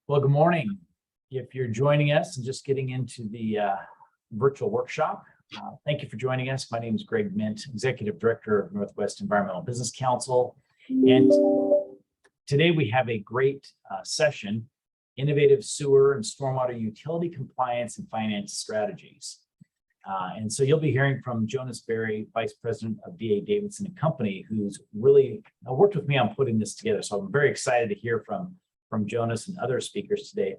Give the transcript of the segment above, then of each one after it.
Well, good morning. If you're joining us and just getting into the virtual workshop, thank you for joining us. My name is Greg Mint, Executive Director of Northwest Environmental Business Council. And today we have a great session, Innovative Sewer and Stormwater Utility Compliance and Finance Strategies. And so you'll be hearing from Jonas Berry, Vice President of D.A. Davidson & Company, who's really worked with me on putting this together. So I'm very excited to hear from Jonas and other speakers today.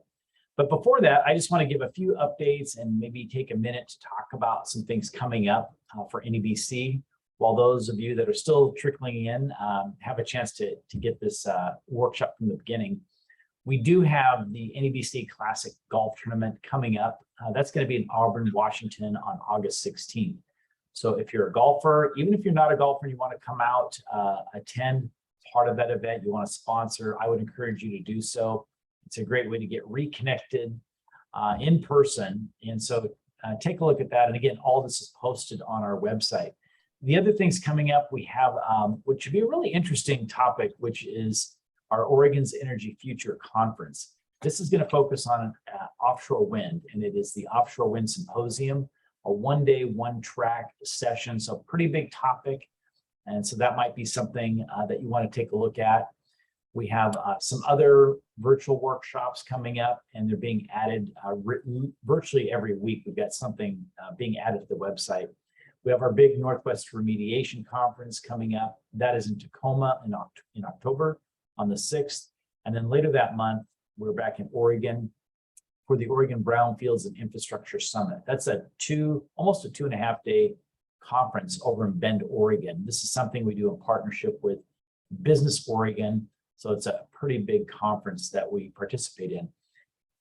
But before that, I just want to give a few updates and maybe take a minute to talk about some things coming up for NEBC, while those of you that are still trickling in have a chance to get this workshop from the beginning. We do have the NEBC Classic Golf Tournament coming up. That's going to be in Auburn, Washington on August 16th. So if you're a golfer, even if you're not a golfer and you want to come out, attend part of that event, you want to sponsor, I would encourage you to do so. It's a great way to get reconnected in person. And so take a look at that. And again, all this is posted on our website. The other things coming up, we have, which should be a really interesting topic, which is our Oregon's Energy Future Conference. This is going to focus on offshore wind, and it is the Offshore Wind Symposium, a one-day, one-track session. So pretty big topic. And so that might be something that you want to take a look at. We have some other virtual workshops coming up, and they're being added virtually every week. We've got something being added to the website. We have our big Northwest Remediation Conference coming up. That is in Tacoma in October on the 6th. And then later that month, we're back in Oregon for the Oregon Brownfields and Infrastructure Summit. That's almost a 2.5-day conference over in Bend, Oregon. This is something we do in partnership with Business Oregon. So it's a pretty big conference that we participate in.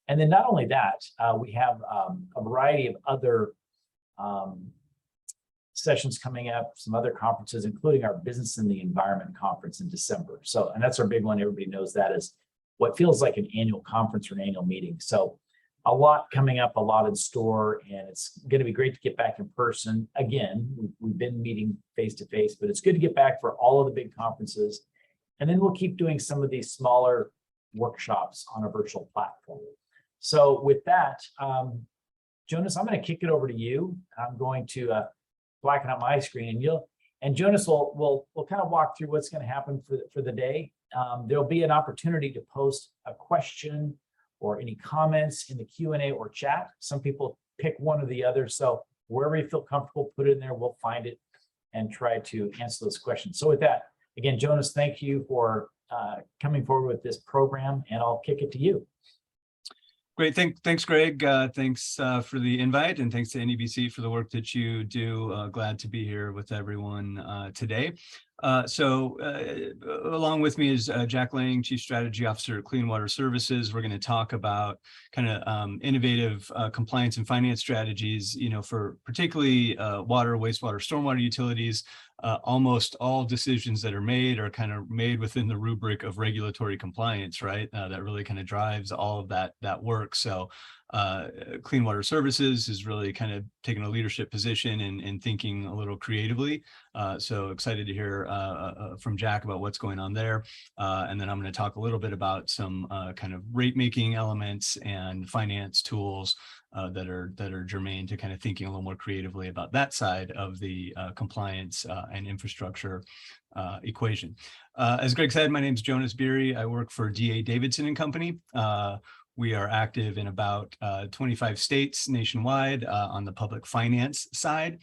And then not only that, we have a variety of other sessions coming up, some other conferences, including our Business in the Environment Conference in December. So, and that's our big one. Everybody knows that is what feels like an annual conference or an annual meeting. So a lot coming up, a lot in store, and it's going to be great to get back in person. Again, we've been meeting face to face, but it's good to get back for all of the big conferences. And then we'll keep doing some of these smaller workshops on a virtual platform. So with that, Jonas, I'm going to kick it over to you. I'm going to blacken out my screen, and Jonas will kind of walk through what's going to happen for the day. There'll be an opportunity to post a question or any comments in the Q&A or chat. Some people pick one or the other. So wherever you feel comfortable, put it in there. We'll find it and try to answer those questions. So with that, again, Jonas, thank you for coming forward with this program, and I'll kick it to you. Great. Thanks, Greg. Thanks for the invite, and thanks to NEBC for the work that you do. Glad to be here with everyone today. So along with me is Jack Lang, Chief Strategy Officer at Clean Water Services. We're going to talk about kind of innovative compliance and finance strategies, for particularly water, wastewater, stormwater utilities. Almost all decisions that are made are kind of made within the rubric of regulatory compliance, right? That really kind of drives all of that work. So Clean Water Services is really kind of taking a leadership position in thinking a little creatively. So excited to hear from Jack about what's going on there. And then I'm going to talk a little bit about some kind of rate making elements and finance tools that are germane to kind of thinking a little more creatively about that side of the compliance and infrastructure equation. As Greg said, my name is Jonas Berry. I work for D.A. Davidson & Company. We are active in about 25 states nationwide on the public finance side.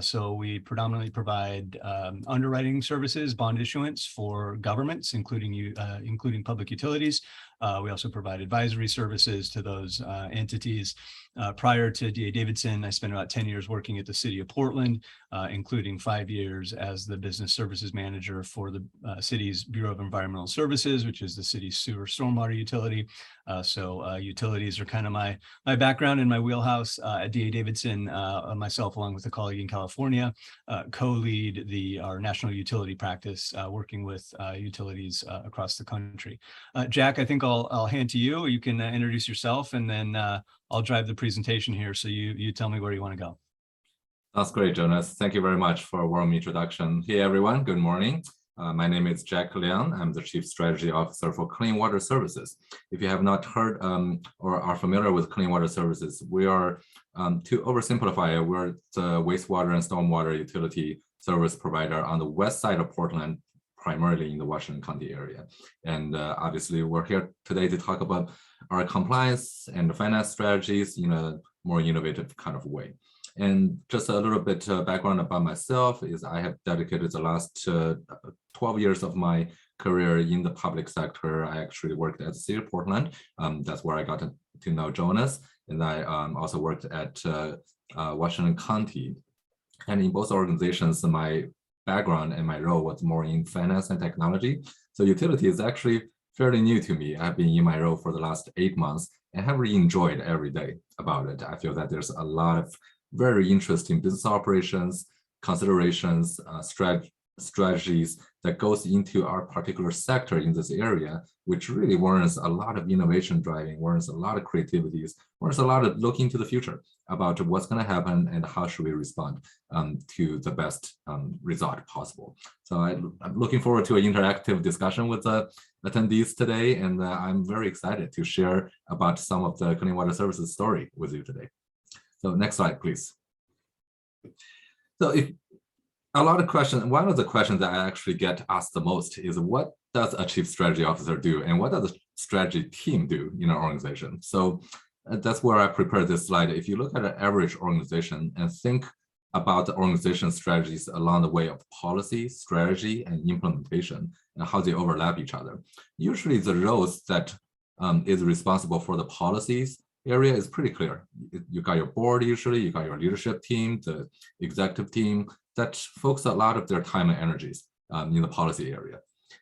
So we predominantly provide underwriting services, bond issuance for governments, including public utilities. We also provide advisory services to those entities. Prior to D.A. Davidson, I spent about 10 years working at the city of Portland, including 5 years as the business services manager for the city's Bureau of Environmental Services, which is the city's sewer stormwater utility. So utilities are kind of my background and my wheelhouse. At D.A. Davidson, myself, along with a colleague in California, co-lead our national utility practice, working with utilities across the country. Jack, I think I'll hand to you. You can introduce yourself, and then I'll drive the presentation here. So you tell me where you want to go. That's great, Jonas. Thank you very much for a warm introduction. Hey, everyone. Good morning. My name is Jack Liang. I'm the Chief Strategy Officer for Clean Water Services. If you have not heard or are familiar with Clean Water Services, we are, to oversimplify it, we're the wastewater and stormwater utility service provider on the west side of Portland, primarily in the Washington County area. And obviously, we're here today to talk about our compliance and finance strategies in a more innovative kind of way. And just a little bit background about myself is I have dedicated the last 12 years of my career in the public sector. I actually worked at the City of Portland. That's where I got to know Jonas. And I also worked at Washington County. And in both organizations, my background and my role was more in finance and technology. So utility is actually fairly new to me. I've been in my role for the last 8 months and have really enjoyed every day about it. I feel that there's a lot of very interesting business operations, considerations, strategies that goes into our particular sector in this area, which really warrants a lot of innovation driving, warrants a lot of creativities, warrants a lot of looking to the future about what's going to happen and how should we respond to the best result possible. So I'm looking forward to an interactive discussion with the attendees today, and I'm very excited to share about some of the Clean Water Services story with you today. So next slide, please. So if a lot of questions, one of the questions that I actually get asked the most is what does a chief strategy officer do and what does the strategy team do in an organization? So that's where I prepared this slide. If you look at an average organization and think about the organization strategies along the way of policy, strategy, and implementation and how they overlap each other, usually the roles that is responsible for the policies area is pretty clear. You got your board usually, you got your leadership team, the executive team that focus a lot of their time and energies in the policy area.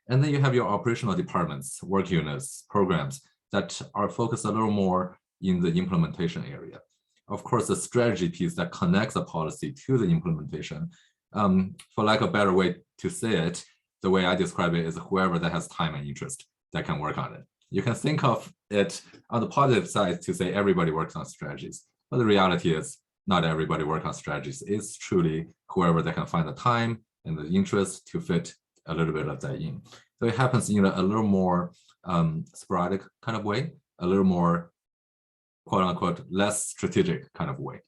And then you have your operational departments, work units, programs that are focused a little more in the implementation area. Of course, the strategy piece that connects the policy to the implementation, for lack of a better way to say it, the way I describe it is whoever that has time and interest that can work on it. You can think of it on the positive side to say everybody works on strategies, but the reality is not everybody works on strategies. It's truly whoever that can find the time and the interest to fit a little bit of that in. So it happens in a little more sporadic kind of way, a little more quote unquote less strategic kind of way.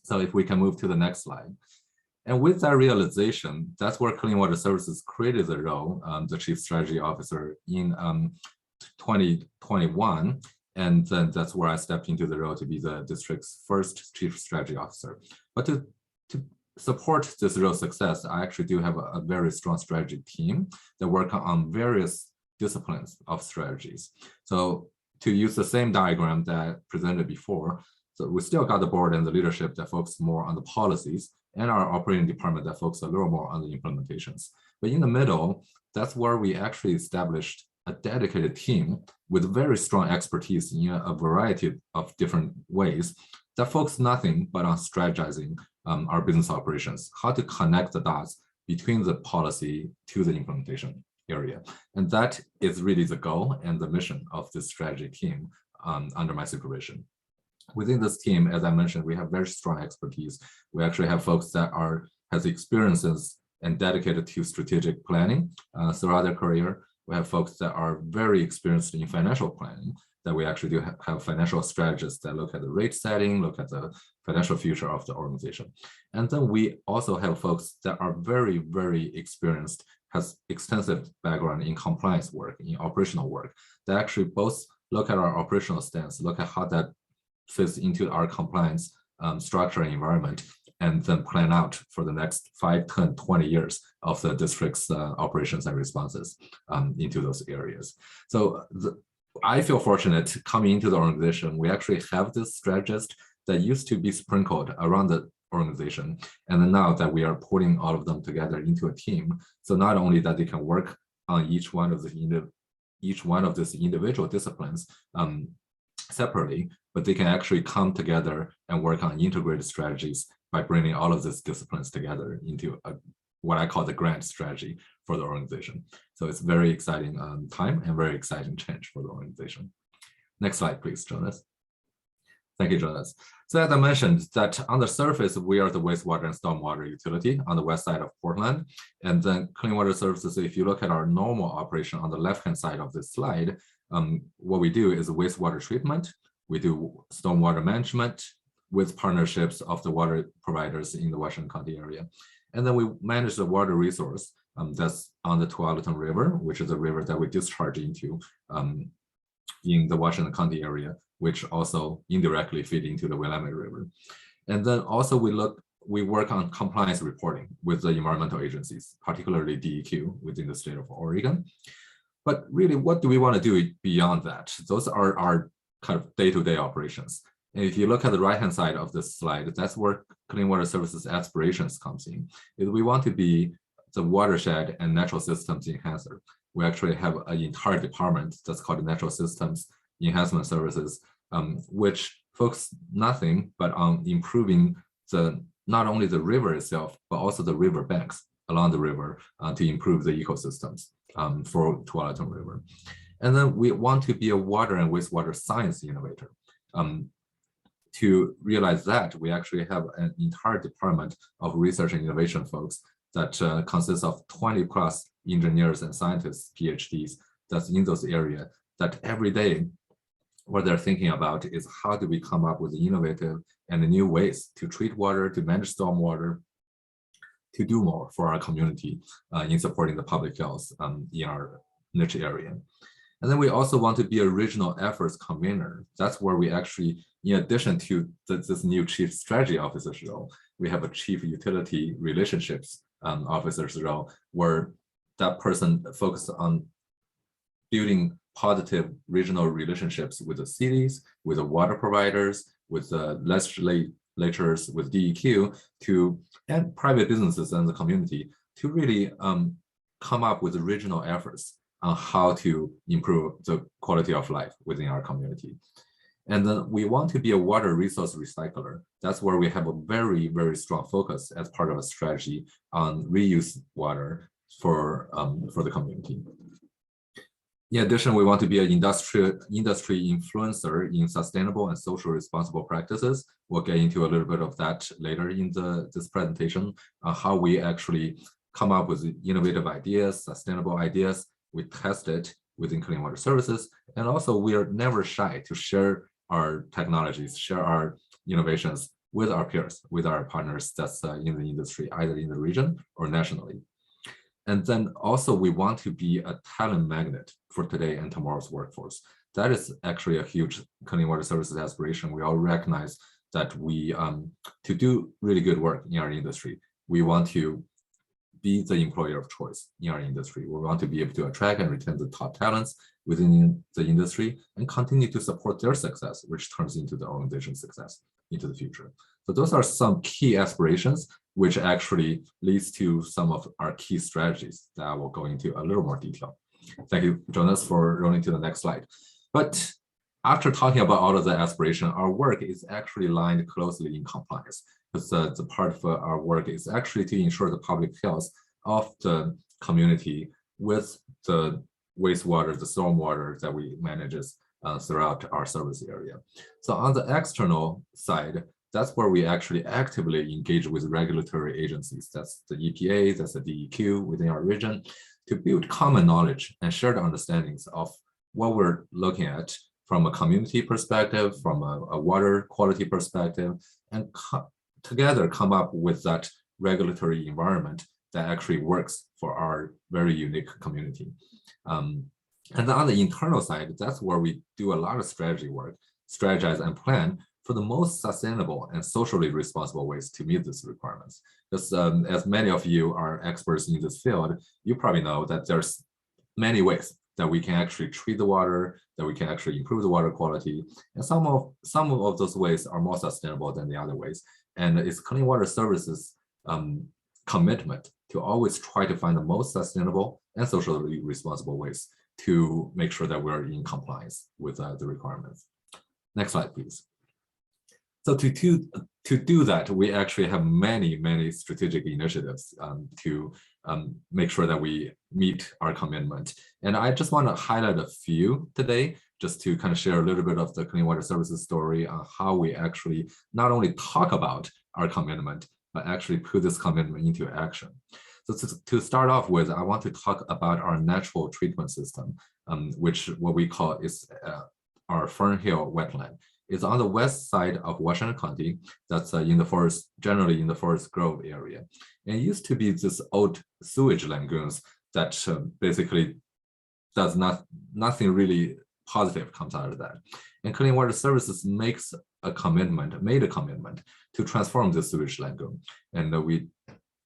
So if we can move to the next slide. And with that realization, that's where Clean Water Services created the role, the Chief Strategy Officer in 2021, and then that's where I stepped into the role to be the district's first chief strategy officer. But to support this real success, I actually do have a very strong strategy team that work on various disciplines of strategies. So to use the same diagram that I presented before, so we still got the board and the leadership that focus more on the policies and our operating department that focus a little more on the implementations. But in the middle, that's where we actually established a dedicated team with very strong expertise in a variety of different ways that focus nothing but on strategizing our business operations, how to connect the dots between the policy to the implementation area. And that is really the goal and the mission of this strategy team under my supervision. Within this team, as I mentioned, we have very strong expertise. We actually have folks that has experiences and dedicated to strategic planning throughout their career. We have folks that are very experienced in financial planning, that we actually do have financial strategists that look at the rate setting, look at the financial future of the organization. And then we also have folks that are very, very experienced, has extensive background in compliance work, in operational work, that actually both look at our operational stance, look at how that fits into our compliance structure and environment, and then plan out for the next 5, 10, 20 years of the district's operations and responses into those areas. So I feel fortunate coming into the organization. We actually have this strategist that used to be sprinkled around the organization. And then now that we are putting all of them together into a team, so not only that they can work on each one of these individual disciplines separately, but they can actually come together and work on integrated strategies by bringing all of these disciplines together into what I call the grand strategy for the organization. So it's very exciting time and very exciting change for the organization. Next slide, please, Jonas. Thank you, Jonas. So as I mentioned, that on the surface, we are the wastewater and stormwater utility on the west side of Portland. And then Clean Water Services, if you look at our normal operation on the left-hand side of this slide, what we do is wastewater treatment. We do stormwater management with partnerships of the water providers in the Washington County area. And then we manage the water resource that's on the Tualatin River, which is a river that we discharge into in the Washington County area, which also indirectly feed into the Willamette River. And then also we work on compliance reporting with the environmental agencies, particularly DEQ within the state of Oregon. But really, what do we want to do beyond that? Those are our kind of day-to-day operations. And if you look at the right-hand side of this slide, that's where Clean Water Services aspirations comes in. Is we want to be the watershed and natural systems enhancer. We actually have an entire department that's called Natural Systems Enhancement Services, which focus nothing but on improving not only the river itself, but also the river banks along the river to improve the ecosystems for Tualatin River. And then we want to be a water and wastewater science innovator. To realize that, we actually have an entire department of research and innovation folks that consists of 20 plus engineers and scientists, PhDs, that's in those areas, that every day what they're thinking about is how do we come up with innovative and new ways to treat water, to manage stormwater, to do more for our community in supporting the public health in our niche area. And then we also want to be a regional efforts convener. That's where we actually, in addition to this new chief strategy officer's role, we have a chief utility relationships officer's role, where that person focuses on building positive regional relationships with the cities, with the water providers, with the legislators, with DEQ, and private businesses and the community to really come up with regional efforts on how to improve the quality of life within our community. And then we want to be a water resource recycler. That's where we have a very, very strong focus as part of a strategy on reuse water for the community. In addition, we want to be an industry influencer in sustainable and socially responsible practices. We'll get into a little bit of that later in this presentation, how we actually come up with innovative ideas, sustainable ideas. We test it within Clean Water Services. And also we are never shy to share our technologies, share our innovations with our peers, with our partners that's in the industry, either in the region or nationally. And then also we want to be a talent magnet for today and tomorrow's workforce. That is actually a huge Clean Water Services aspiration. We all recognize that we, to do really good work in our industry, we want to be the employer of choice in our industry. We want to be able to attract and retain the top talents within the industry and continue to support their success, which turns into the organization's success into the future. So those are some key aspirations, which actually leads to some of our key strategies that I will go into a little more detail. Thank you, Jonas, for rolling to the next slide. But after talking about all of the aspiration, our work is actually aligned closely in compliance. Because the part of our work is actually to ensure the public health of the community with the wastewater, the stormwater that we manage throughout our service area. So on the external side, that's where we actually actively engage with regulatory agencies. That's the EPA, that's the DEQ within our region, to build common knowledge and shared understandings of what we're looking at from a community perspective, from a water quality perspective, and together come up with that regulatory environment that actually works for our very unique community. And then on the internal side, that's where we do a lot of strategy work, strategize and plan for the most sustainable and socially responsible ways to meet these requirements. Because as many of you are experts in this field, you probably know that there's many ways that we can actually treat the water, that we can actually improve the water quality. And some of those ways are more sustainable than the other ways. And it's Clean Water Services commitment to always try to find the most sustainable and socially responsible ways to make sure that we're in compliance with the requirements. Next slide, please. So to do that, we actually have many strategic initiatives to make sure that we meet our commitment. And I just want to highlight a few today, just to kind of share a little bit of the Clean Water Services story on how we actually not only talk about our commitment, but actually put this commitment into action. So to start off with, I want to talk about our natural treatment system, which what we call is our Fern Hill wetland. It's on the west side of Washington County. That's in the forest, generally in the Forest Grove area. And it used to be this old sewage lagoons that basically does nothing really positive comes out of that. And Clean Water Services made a commitment to transform the sewage lagoon. And we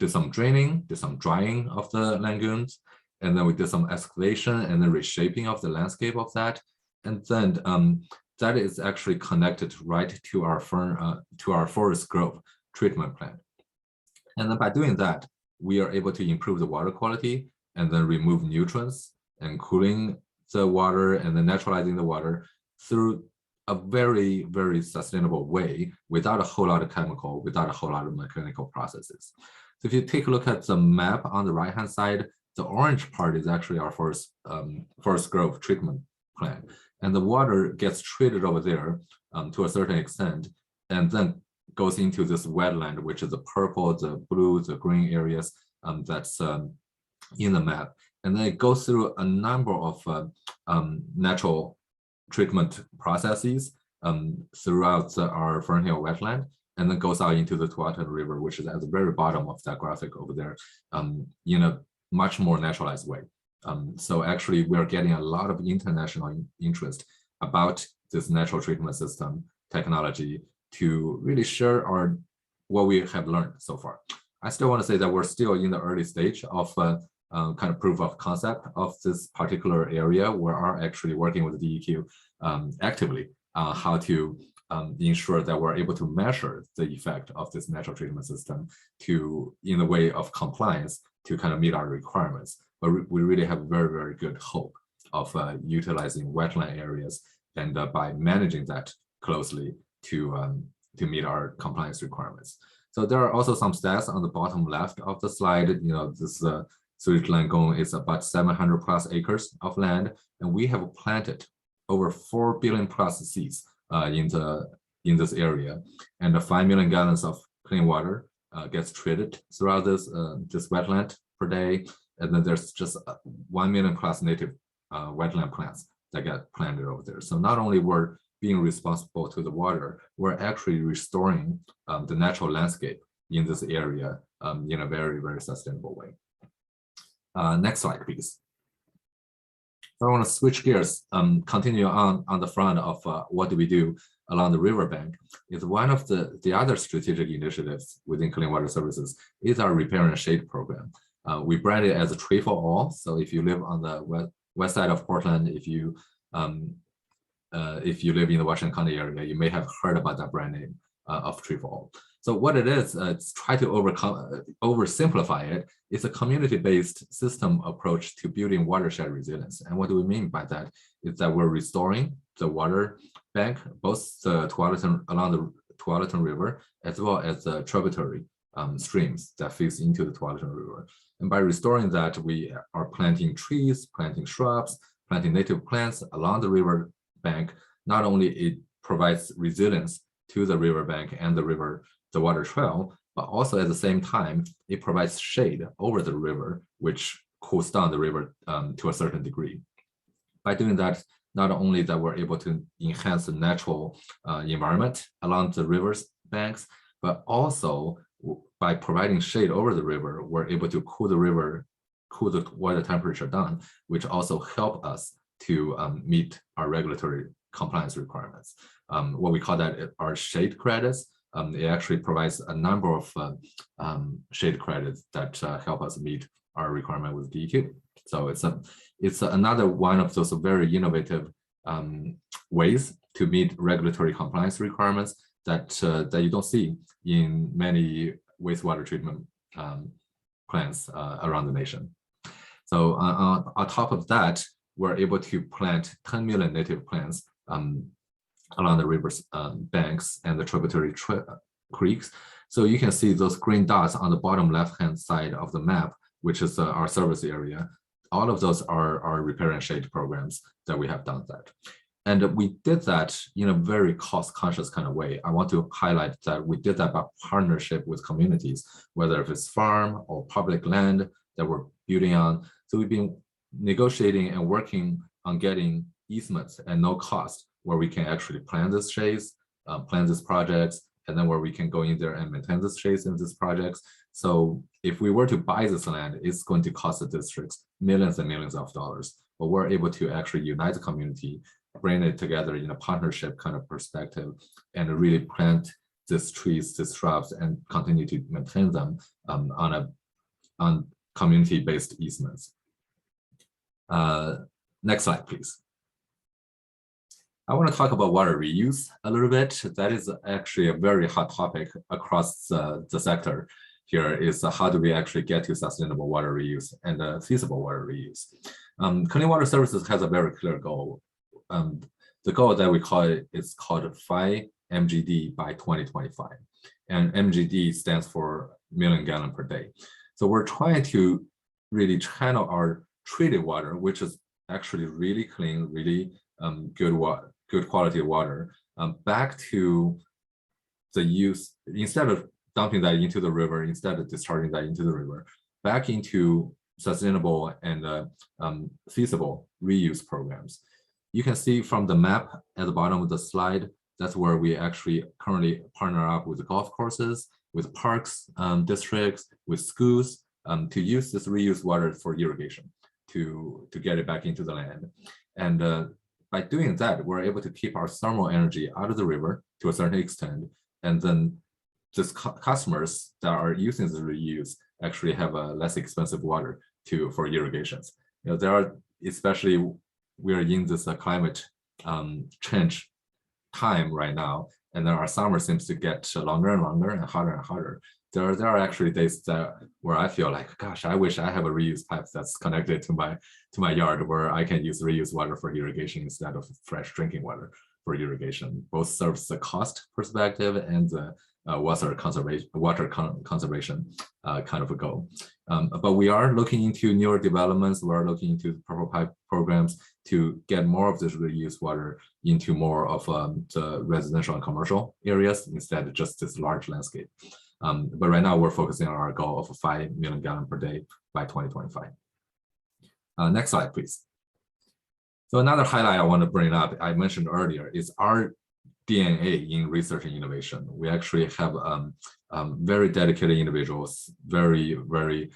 did some draining, did some drying of the lagoons, and then we did some excavation and then reshaping of the landscape of that. And then that is actually connected right to our Forest Grove treatment plant. And then by doing that, we are able to improve the water quality and then remove nutrients and cooling the water and then naturalizing the water through a very, very sustainable way without a whole lot of chemical, without a whole lot of mechanical processes. So if you take a look at the map on the right-hand side, the orange part is actually our Forest Grove treatment plant. And the water gets treated over there to a certain extent, and then goes into this wetland, which is the purple, the blue, the green areas that's in the map. And then it goes through a number of natural treatment processes throughout our Fern Hill wetland, and then goes out into the Tualatin River, which is at the very bottom of that graphic over there, in a much more naturalized way. So actually, we are getting a lot of international interest about this natural treatment system technology to really share what we have learned so far. I still want to say that we're still in the early stage of kind of proof of concept of this particular area. We are actually working with the DEQ actively how to ensure that we're able to measure the effect of this natural treatment system in the way of compliance to kind of meet our requirements. But we really have very, very good hope of utilizing wetland areas and by managing that closely to meet our compliance requirements. So there are also some stats on the bottom left of the slide. This sewage lagoon is about 700 plus acres of land, and we have planted over 4 billion plus seeds in this area, and 5 million gallons of clean water gets treated throughout this wetland per day. And then there's just 1 million plus native wetland plants that get planted over there. So not only we're being responsible to the water, we're actually restoring the natural landscape in this area in a very, very sustainable way. Next slide, please. I want to switch gears, continue on the front of what do we do along the riverbank. Is one of the other strategic initiatives within Clean Water Services is our repair and shade program. We brand it as a tree for all. So if you live on the west side of Portland, if you live in the Washington County area, you may have heard about that brand name of tree for all. So what it is, it's try to oversimplify it. It's a community-based system approach to building watershed resilience. And what do we mean by that? Is that we're restoring the water bank, both along the Tualatin River, as well as the tributary streams that feeds into the Tualatin River. And by restoring that, we are planting trees, planting shrubs, planting native plants along the river bank. Not only it provides resilience to the riverbank and the water trail, but also at the same time, it provides shade over the river, which cools down the river to a certain degree. By doing that, not only that we're able to enhance the natural environment along the river's banks, but also by providing shade over the river, we're able to cool the water temperature down, which also help us to meet our regulatory compliance requirements. What we call that are shade credits. It actually provides a number of shade credits that help us meet our requirement with DEQ. So it's another one of those very innovative ways to meet regulatory compliance requirements that you don't see in many wastewater treatment plants around the nation. So on top of that, we're able to plant 10 million native plants along the river's banks and the tributary creeks. So you can see those green dots on the bottom left-hand side of the map, which is our service area. All of those are repair and shade programs that we have done that. And we did that in a very cost-conscious kind of way. I want to highlight that we did that by partnership with communities, whether if it's farm or public land that we're building on. So we've been negotiating and working on getting easements at no cost, where we can actually plan this shades, plan these projects, and then where we can go in there and maintain this shades in these projects. So if we were to buy this land, it's going to cost the districts millions and millions of dollars. But we're able to actually unite the community, bring it together in a partnership kind of perspective, and really plant these trees, these shrubs, and continue to maintain them on community-based easements. Next slide, please. I want to talk about water reuse a little bit. That is actually a very hot topic across the sector. Here is how do we actually get to sustainable water reuse and feasible water reuse. Clean Water Services has a very clear goal. The goal that we call it is called 5 MGD by 2025. And MGD stands for million gallon per day. So we're trying to really channel our treated water, which is actually really clean, really good quality water, back to the use, instead of dumping that into the river, instead of discharging that into the river, back into sustainable and feasible reuse programs. You can see from the map at the bottom of the slide, that's where we actually currently partner up with the golf courses, with parks, districts, with schools, to use this reused water for irrigation, to get it back into the land. And by doing that, we're able to keep our thermal energy out of the river to a certain extent. And then just customers that are using the reuse actually have a less expensive water for irrigations. You know, there are, especially we're in this climate change time right now, and our summer seems to get longer and longer and hotter and hotter. There are actually days where I feel like, gosh, I wish I have a reuse pipe that's connected to my yard, where I can use reuse water for irrigation instead of fresh drinking water for irrigation. Both serves the cost perspective and the water conservation kind of a goal. But we are looking into newer developments. We are looking into purple pipe programs to get more of this reuse water into more of the residential and commercial areas instead of just this large landscape. But right now we're focusing on our goal of 5 million gallon per day by 2025. Next slide, please. So another highlight I want to bring up, I mentioned earlier, is our DNA in research and innovation. We actually have very dedicated individuals, very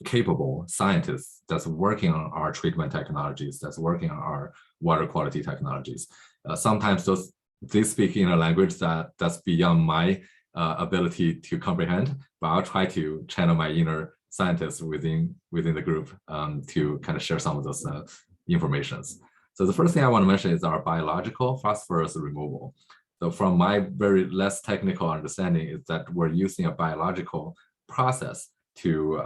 capable scientists that's working on our treatment technologies, that's working on our water quality technologies. Sometimes they speak in a language that's beyond my ability to comprehend, but I'll try to channel my inner scientists within the group to kind of share some of those informations. So the first thing I want to mention is our biological phosphorus removal. So from my very less technical understanding is that we're using a biological process to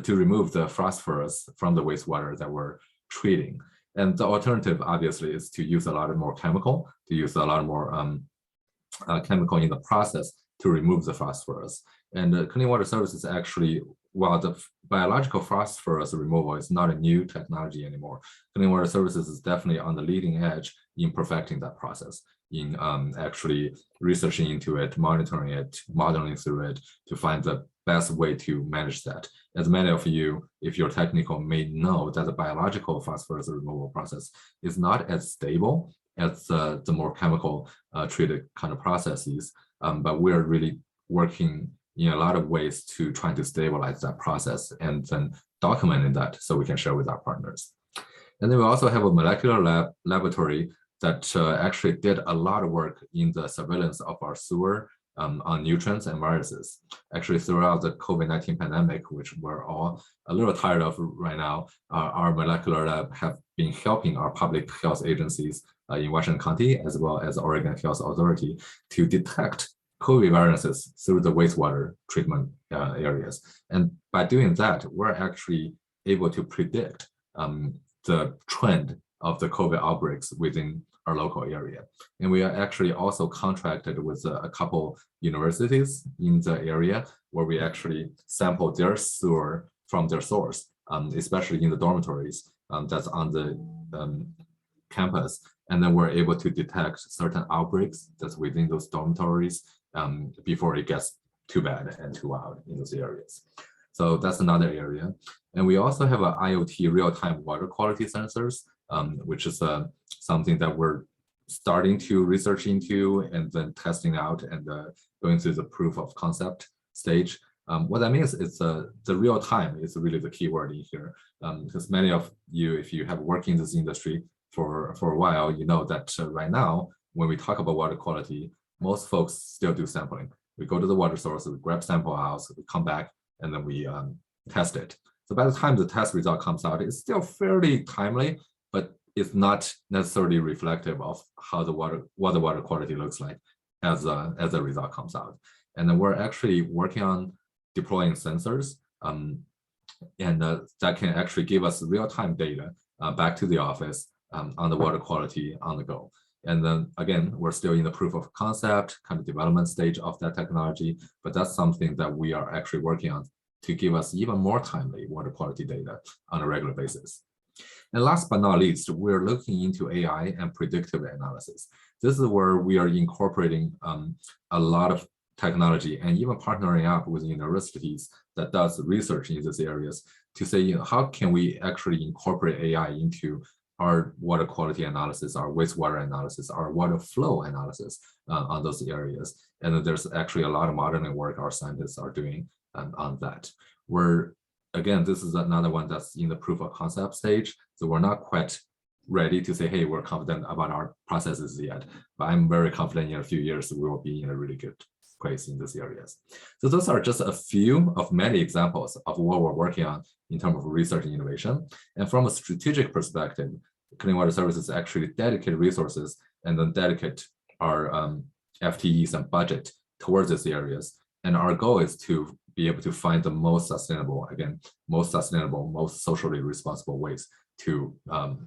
remove the phosphorus from the wastewater that we're treating. And the alternative obviously is to use a lot more chemical, to use a lot more chemical in the process to remove the phosphorus. And Clean Water Services actually, while the biological phosphorus removal is not a new technology anymore, Clean Water Services is definitely on the leading edge in perfecting that process, in actually researching into it, monitoring it, modeling through it to find the best way to manage that. As many of you, if you're technical, may know that the biological phosphorus removal process is not as stable as the more chemical treated kind of processes, but we're really working in a lot of ways to try to stabilize that process and then documenting that so we can share with our partners. And then we also have a molecular laboratory that actually did a lot of work in the surveillance of our sewer on nutrients and viruses. Actually, throughout the COVID-19 pandemic, which we're all a little tired of right now, our molecular lab have been helping our public health agencies in Washington County, as well as Oregon Health Authority, to detect COVID viruses through the wastewater treatment areas. And by doing that, we're actually able to predict the trend of the COVID outbreaks within our local area. And we are actually also contracted with a couple universities in the area where we actually sample their sewer from their source, especially in the dormitories that's on the campus, and then we're able to detect certain outbreaks that's within those dormitories before it gets too bad and too wild in those areas. So that's another area. And we also have an IoT real-time water quality sensors, which is something that we're starting to research into and then testing out and going through the proof of concept stage. What that means is the real time is really the key word in here, because many of you, if you have worked in this industry for a while, you know that right now, when we talk about water quality, most folks still do sampling. We go to the water source, we grab sample out, we come back, and then we test it. So by the time the test result comes out, it's still fairly timely, but it's not necessarily reflective of how what the water quality looks like as the result comes out. And then we're actually working on deploying sensors, and that can actually give us real-time data back to the office on the water quality on the go. And then again, we're still in the proof of concept kind of development stage of that technology, but that's something that we are actually working on to give us even more timely water quality data on a regular basis. And last but not least, we're looking into AI and predictive analysis. This is where we are incorporating a lot of technology and even partnering up with universities that does research in these areas to say, you know, how can we actually incorporate AI into our water quality analysis, our wastewater analysis, our water flow analysis on those areas. And then there's actually a lot of modeling work our scientists are doing on that. Again, this is another one that's in the proof of concept stage. So we're not quite ready to say, hey, we're confident about our processes yet, but I'm very confident in a few years we will be in a really good place in these areas. So those are just a few of many examples of what we're working on in terms of research and innovation. And from a strategic perspective, Clean Water Services actually dedicate resources and then dedicate our FTEs and budget towards these areas. And our goal is to be able to find the most sustainable, most socially responsible ways to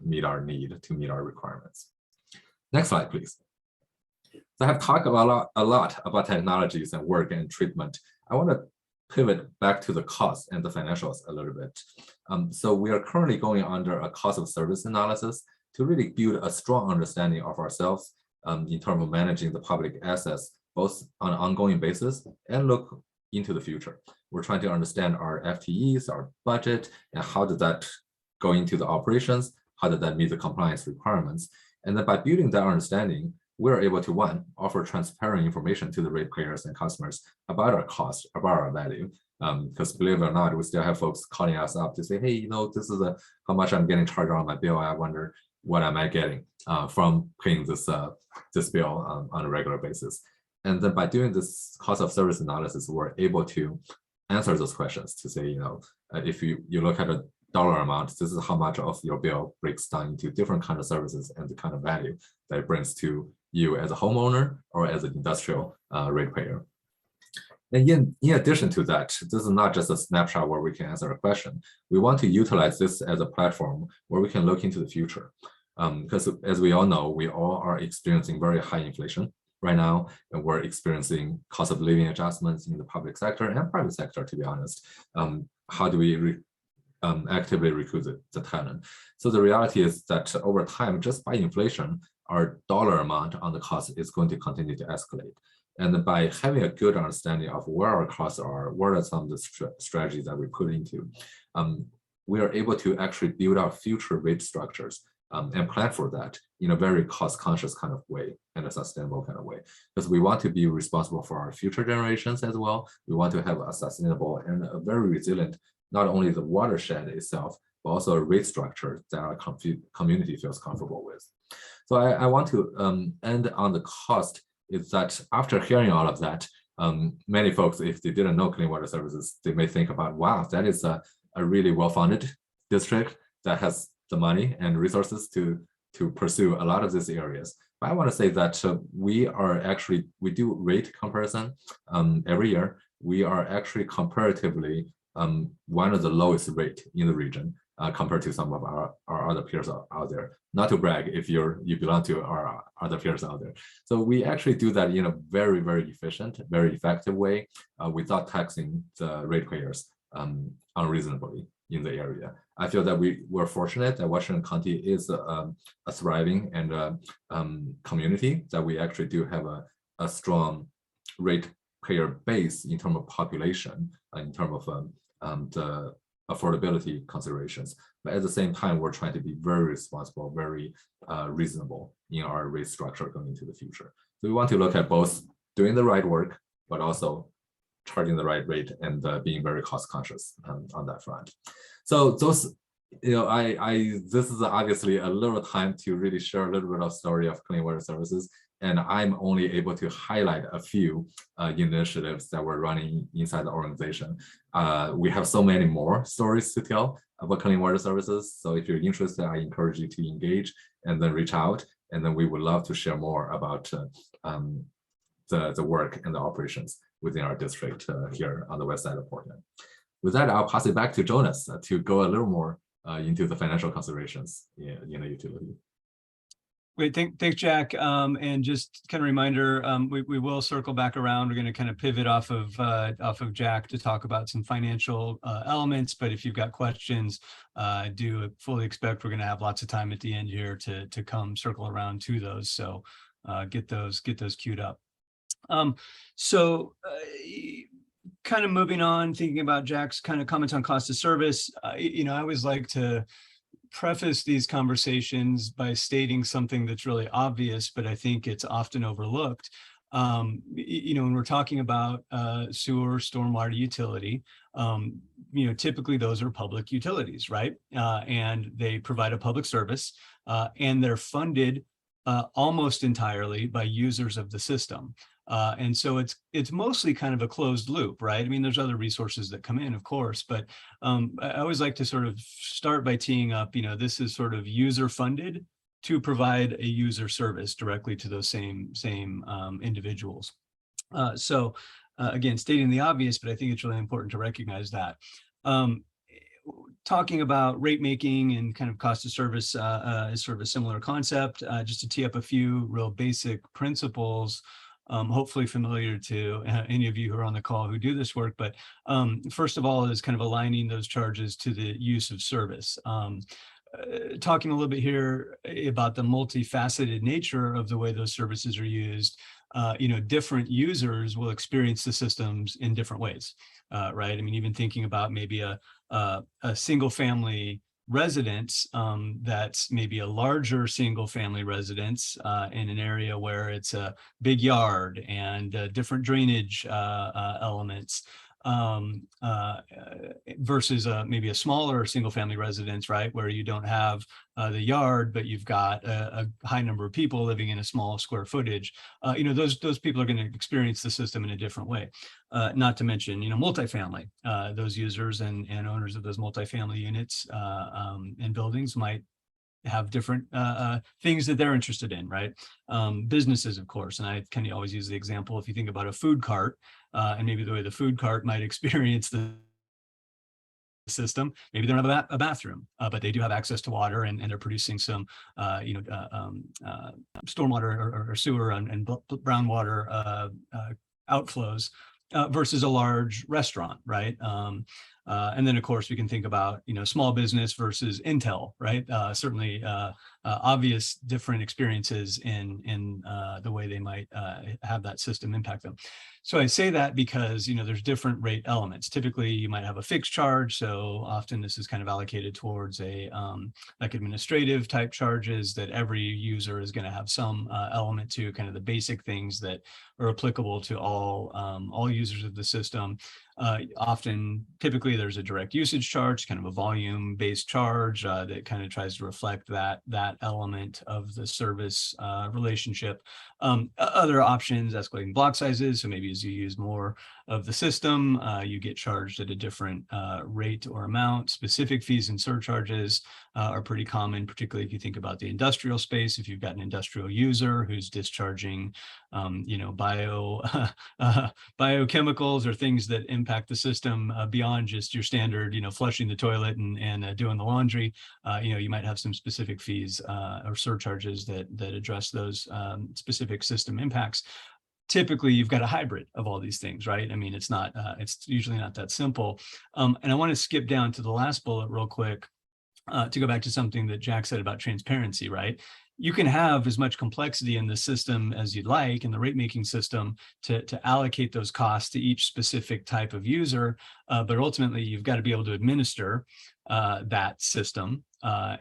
meet our need, to meet our requirements. Next slide, please. So I have talked a lot about technologies and work and treatment. I want to pivot back to the cost and the financials a little bit. So we are currently going under a cost of service analysis to really build a strong understanding of ourselves in terms of managing the public assets, both on an ongoing basis and look into the future. We're trying to understand our FTEs, our budget, and how does that go into the operations? How does that meet the compliance requirements? And then by building that understanding, we're able to, one, offer transparent information to the ratepayers and customers about our cost, about our value. Because believe it or not, we still have folks calling us up to say, hey, you know, this is how much I'm getting charged on my bill. I wonder what am I getting from paying this bill on a regular basis. And then by doing this cost of service analysis, we're able to answer those questions to say, you know, if you look at a dollar amount, this is how much of your bill breaks down into different kind of services and the kind of value that it brings to you as a homeowner or as an industrial ratepayer. And in addition to that, this is not just a snapshot where we can answer a question. We want to utilize this as a platform where we can look into the future. Because as we all know, we all are experiencing very high inflation right now, and we're experiencing cost of living adjustments in the public sector and private sector, to be honest. How do we actively recruit the talent? So the reality is that over time, just by inflation, our dollar amount on the cost is going to continue to escalate. And by having a good understanding of where our costs are, what are some of the strategies that we put into, we are able to actually build our future rate structures and plan for that in a very cost-conscious kind of way and a sustainable kind of way. Because we want to be responsible for our future generations as well. We want to have a sustainable and a very resilient, not only the watershed itself, but also a rate structure that our community feels comfortable with. So I want to end on the cost is that after hearing all of that, many folks, if they didn't know Clean Water Services, they may think about, wow, that is a really well-funded district that has the money and resources to pursue a lot of these areas. But I want to say that we do rate comparison every year. We are actually comparatively one of the lowest rate in the region compared to some of our other peers out there. Not to brag if you belong to our other peers out there. So we actually do that in a very, very efficient, very effective way without taxing the ratepayers unreasonably. in the area. I feel that we're fortunate that Washington County is a thriving and community, that we actually do have a strong ratepayer base in terms of population, in terms of the affordability considerations. But at the same time, we're trying to be very responsible, very reasonable in our rate structure going into the future. So we want to look at both doing the right work, but also charging the right rate and being very cost conscious on that front. So those, this is obviously a little time to really share a little bit of story of clean water services. And I'm only able to highlight a few initiatives that we're running inside the organization. We have so many more stories to tell about clean water services. So if you're interested, I encourage you to engage and then reach out. And then we would love to share more about the work and the operations within our district here on the west side of Portland. With that, I'll pass it back to Jonas to go a little more into the financial considerations in the utility. Great, thanks, Jack. And just kind of reminder, we will circle back around. We're going to kind of pivot off of Jack to talk about some financial elements. But if you've got questions, I do fully expect we're going to have lots of time at the end here to come circle around to those. So get those queued up. Kind of moving on, thinking about Jack's kind of comments on cost of service. I always like to preface these conversations by stating something that's really obvious, but I think it's often overlooked. When we're talking about sewer, stormwater utility, typically those are public utilities, right? And they provide a public service, and they're funded almost entirely by users of the system. And so it's mostly kind of a closed loop, right? I mean, there's other resources that come in, of course, but I always like to sort of start by teeing up, this is sort of user funded to provide a user service directly to those same individuals. Again, stating the obvious, but I think it's really important to recognize that. Talking about rate making and kind of cost of service is sort of a similar concept, just to tee up a few real basic principles, hopefully familiar to any of you who are on the call who do this work. But first of all is kind of aligning those charges to the use of service. Talking a little bit here about the multifaceted nature of the way those services are used, different users will experience the systems in different ways, right? I mean, even thinking about maybe a single family residence that's maybe a larger single family residence in an area where it's a big yard and different drainage elements versus maybe a smaller single family residence, right, where you don't have the yard, but you've got a high number of people living in a small square footage. Those people are going to experience the system in a different way. Not to mention, multifamily, those users and owners of those multifamily units and buildings might have different things that they're interested in, right? Businesses, of course, and I kind of always use the example, if you think about a food cart and maybe the way the food cart might experience the system, maybe they don't have a bathroom, but they do have access to water and they're producing some, stormwater or sewer and brown water outflows versus a large restaurant, right? And then, of course, we can think about, small business versus Intel, right? Certainly obvious different experiences in the way they might have that system impact them. So I say that because, there's different rate elements. Typically, you might have a fixed charge. So often this is kind of allocated towards like administrative type charges that every user is going to have some element to, kind of the basic things that are applicable to all users of the system. Typically there's a direct usage charge, kind of a volume-based charge that kind of tries to reflect that element of the service relationship. Other options, escalating block sizes. So maybe as you use more of the system, you get charged at a different rate or amount. Specific fees and surcharges are pretty common, particularly if you think about the industrial space. If you've got an industrial user who's discharging, biochemicals or things that impact the system beyond just your standard, flushing the toilet and doing the laundry, you might have some specific fees or surcharges that address those specific system impacts. typically you've got a hybrid of all these things, right? I mean, it's not, it's usually not that simple. And I want to skip down to the last bullet real quick to go back to something that Jack said about transparency, right? You can have as much complexity in the system as you'd like in the rate making system to allocate those costs to each specific type of user, but ultimately you've got to be able to administer that system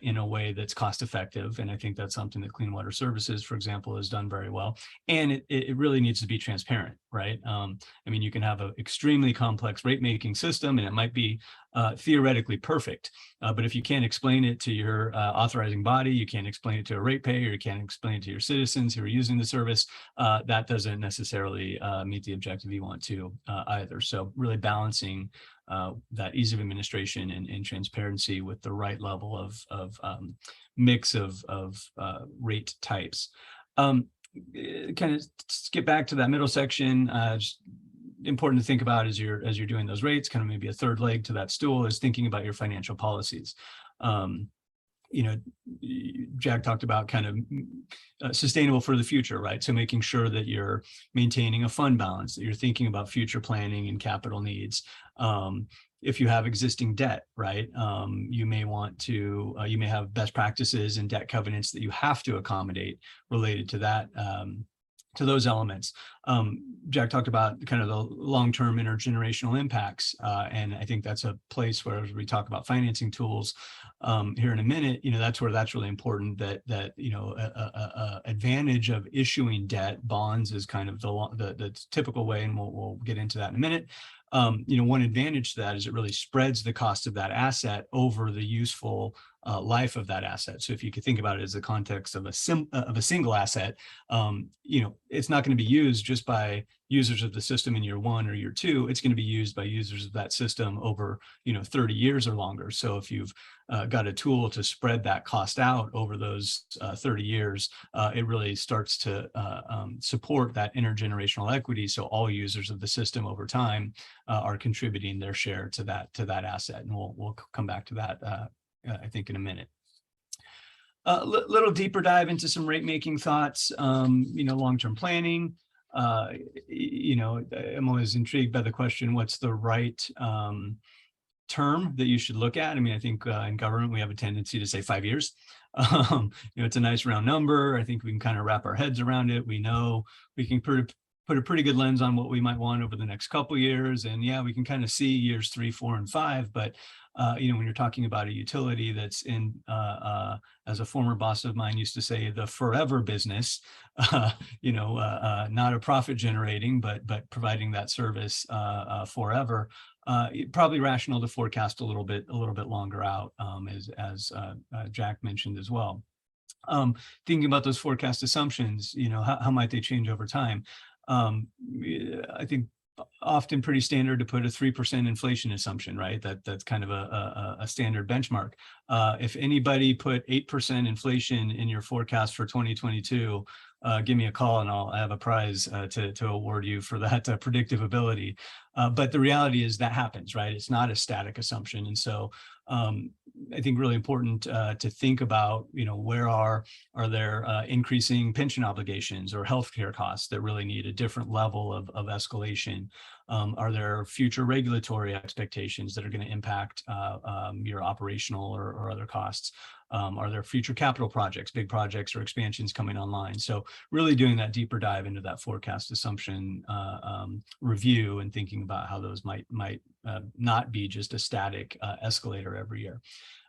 in a way that's cost effective. And I think that's something that Clean Water Services, for example, has done very well. And it really needs to be transparent, right? I mean, you can have an extremely complex rate making system and it might be theoretically perfect. But if you can't explain it to your authorizing body, you can't explain it to a ratepayer, you can't explain it to your citizens who are using the service, that doesn't necessarily meet the objective you want to either. So really balancing that ease of administration and transparency with the right level of mix of rate types. Kind of skip back to that middle section. Just important to think about as you're doing those rates, kind of maybe a third leg to that stool is thinking about your financial policies. You know, Jack talked about kind of sustainable for the future, right? So making sure that you're maintaining a fund balance, that you're thinking about future planning and capital needs. If you have existing debt, right, you may want to, you may have best practices and debt covenants that you have to accommodate related to that, to those elements. Jack talked about kind of the long-term intergenerational impacts, and I think that's a place where, as we talk about financing tools here in a minute, you know, that's where that's really important. That you know, a advantage of issuing debt bonds is kind of the typical way, and we'll get into that in a minute. You know, one advantage to that is it really spreads the cost of that asset over the useful life of that asset. So if you could think about it as the context of a single asset, you know, it's not going to be used just by users of the system in year 1 or year 2. It's going to be used by users of that system over, you know, 30 years or longer. So if you've got a tool to spread that cost out over those 30 years, it really starts to support that intergenerational equity. So all users of the system over time are contributing their share to that asset. And we'll come back to that I think in a minute. Little deeper dive into some rate making thoughts, you know, long-term planning. You know, I'm always intrigued by the question, what's the right term that you should look at? I mean, I think in government, we have a tendency to say 5 years. You know, it's a nice round number. I think we can kind of wrap our heads around it. We know we can put a pretty good lens on what we might want over the next couple of years. And yeah, we can kind of see years 3, 4, and 5, but you know, when you're talking about a utility that's in, as a former boss of mine used to say, the forever business, you know, not a profit generating, but providing that service forever, probably rational to forecast a little bit longer out, as Jack mentioned as well. Thinking about those forecast assumptions, you know, how might they change over time? I think often pretty standard to put a 3% inflation assumption, right? That's kind of a standard benchmark. If anybody put 8% inflation in your forecast for 2022, give me a call and I'll have a prize to award you for that predictive ability. But the reality is that happens, right? It's not a static assumption. And so I think really important to think about, you know, where are there increasing pension obligations or healthcare costs that really need a different level of escalation? Are there future regulatory expectations that are going to impact your operational or other costs? Are there future capital projects, big projects or expansions coming online? So really doing that deeper dive into that forecast assumption review and thinking about how those might not be just a static escalator every year.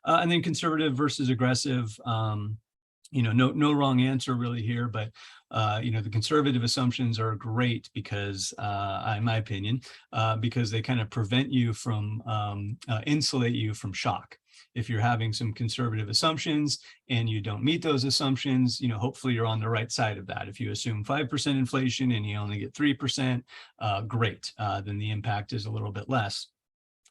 And then conservative versus aggressive. You know, no wrong answer really here, but you know, the conservative assumptions are great because, in my opinion, because they kind of prevent you from, insulate you from shock. If you're having some conservative assumptions and you don't meet those assumptions, you know, hopefully you're on the right side of that. If you assume 5% inflation and you only get 3%, great, then the impact is a little bit less.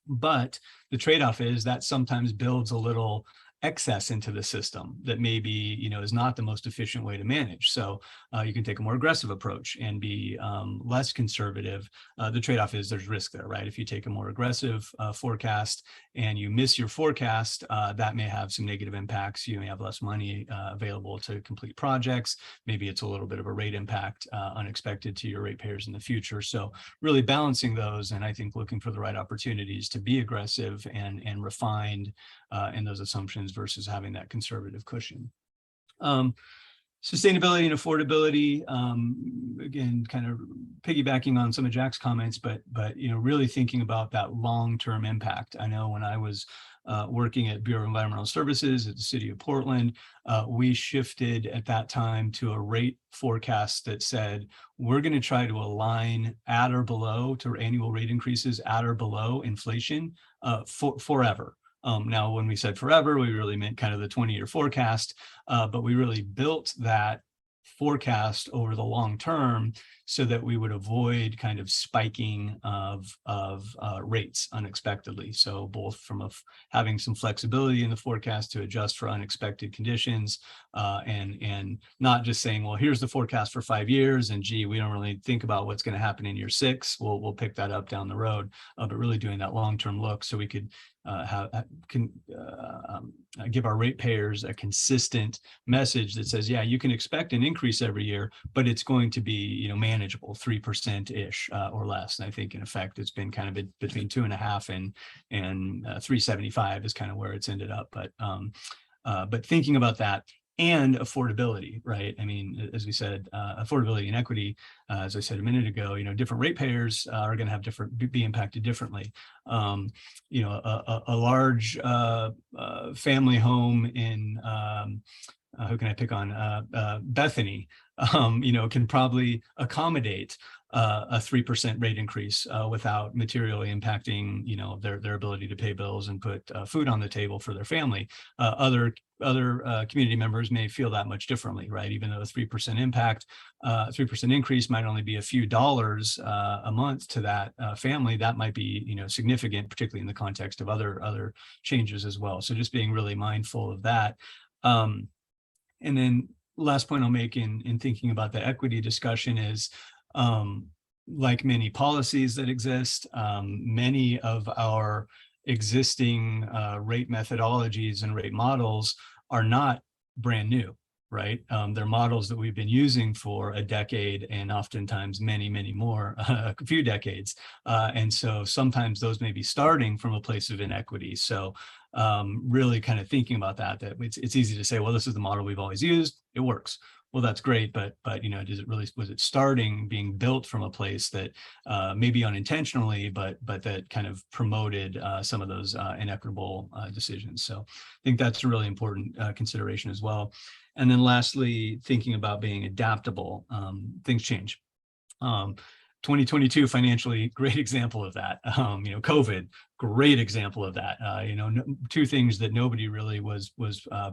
But the trade-off is that sometimes builds a little excess into the system that maybe, is not the most efficient way to manage. So you can take a more aggressive approach and be less conservative. The trade-off is there's risk there, right? If you take a more aggressive forecast and you miss your forecast, that may have some negative impacts. You may have less money available to complete projects. Maybe it's a little bit of a rate impact unexpected to your ratepayers in the future. So really balancing those, and I think looking for the right opportunities to be aggressive and refined in those assumptions versus having that conservative cushion. Sustainability and affordability, again, kind of piggybacking on some of Jack's comments, but really thinking about that long-term impact. I know when I was working at Bureau of Environmental Services at the city of Portland, we shifted at that time to a rate forecast that said, we're going to try to align at or below to annual rate increases at or below inflation forever. Now, when we said forever, we really meant kind of the 20-year forecast, but we really built that forecast over the long term so that we would avoid kind of spiking of rates unexpectedly. So both from having some flexibility in the forecast to adjust for unexpected conditions, and not just saying, well, here's the forecast for 5 years, and gee, we don't really think about what's going to happen in year 6. We'll pick that up down the road, but really doing that long-term look so we could give our ratepayers a consistent message that says, yeah, you can expect an increase every year, but it's going to be, manageable, 3%-ish or less. And I think in effect, it's been kind of between 2.5 and 3.75 is kind of where it's ended up. But thinking about that and affordability, right? I mean, as we said, affordability and equity, as I said a minute ago, different ratepayers are going to have be impacted differently. A large family home in, who can I pick on? Bethany, can probably accommodate a 3% rate increase without materially impacting, their ability to pay bills and put food on the table for their family. Other community members may feel that much differently, right? Even though a 3% impact, 3% increase might only be a few dollars a month to that family, that might be, significant, particularly in the context of other changes as well. So just being really mindful of that. And then last point I'll make in thinking about the equity discussion is, like many policies that exist, many of our existing rate methodologies and rate models are not brand new, right? They're models that we've been using for a decade and oftentimes many more, a few decades. And so sometimes those may be starting from a place of inequity. So really kind of thinking about that it's easy to say, well, this is the model we've always used, it works. Well, that's great, but was it starting being built from a place that maybe unintentionally, but that kind of promoted some of those inequitable decisions. So I think that's a really important consideration as well. And then lastly, thinking about being adaptable, things change. 2022 financially, great example of that. COVID, great example of that. Two things that nobody really was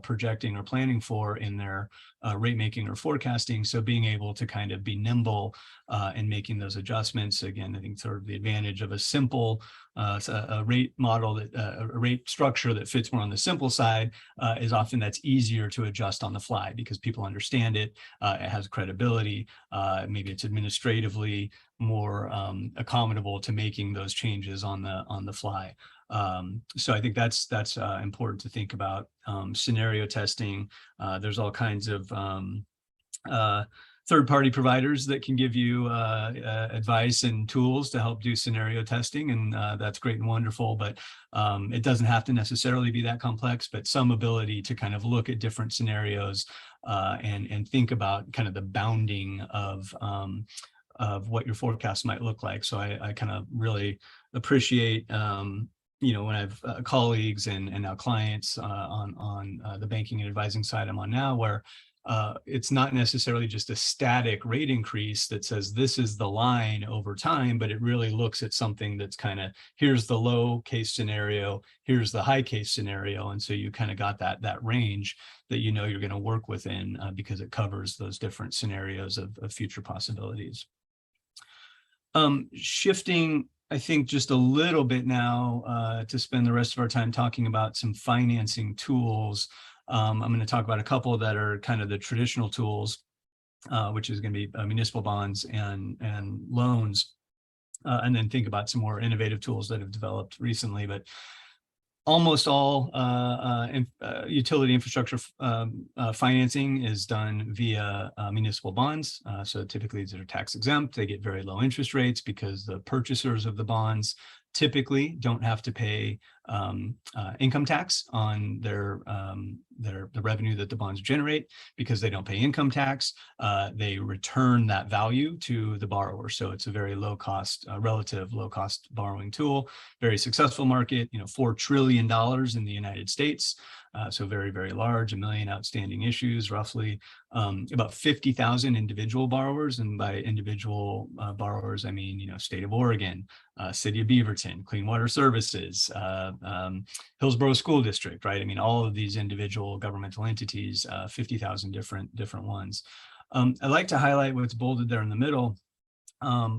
projecting or planning for in their rate making or forecasting. So being able to kind of be nimble in making those adjustments. Again, I think sort of the advantage of a simple a rate model that a rate structure that fits more on the simple side is often that's easier to adjust on the fly because people understand it. It has credibility. Maybe it's administratively more accommodable to making those changes on the fly. So I think that's important to think about. Scenario testing. There's all kinds of third-party providers that can give you advice and tools to help do scenario testing, and that's great and wonderful, but it doesn't have to necessarily be that complex, but some ability to kind of look at different scenarios and think about kind of the bounding of what your forecast might look like. So I kind of really appreciate when I've colleagues and now clients on the banking and advising side I'm on now, where it's not necessarily just a static rate increase that says this is the line over time, but it really looks at something that's kind of, here's the low case scenario, here's the high case scenario. And so you kind of got that range that you're going to work within because it covers those different scenarios of future possibilities. Shifting I think, just a little bit now to spend the rest of our time talking about some financing tools. I'm going to talk about a couple that are kind of the traditional tools, which is going to be municipal bonds and loans, and then think about some more innovative tools that have developed recently. But almost all utility infrastructure financing is done via municipal bonds. So typically these are tax exempt. They get very low interest rates because the purchasers of the bonds typically don't have to pay income tax on the revenue that the bonds generate. Because they don't pay income tax, they return that value to the borrower. So it's a very low cost, relative low cost borrowing tool. Very successful market, $4 trillion in the United States. So very, very large, 1 million outstanding issues, roughly. About 50,000 individual borrowers. And by individual borrowers, I mean, state of Oregon, city of Beaverton, Clean Water Services, Hillsborough School District, right? I mean, all of these individual governmental entities, 50,000 different ones. I'd like to highlight what's bolded there in the middle. I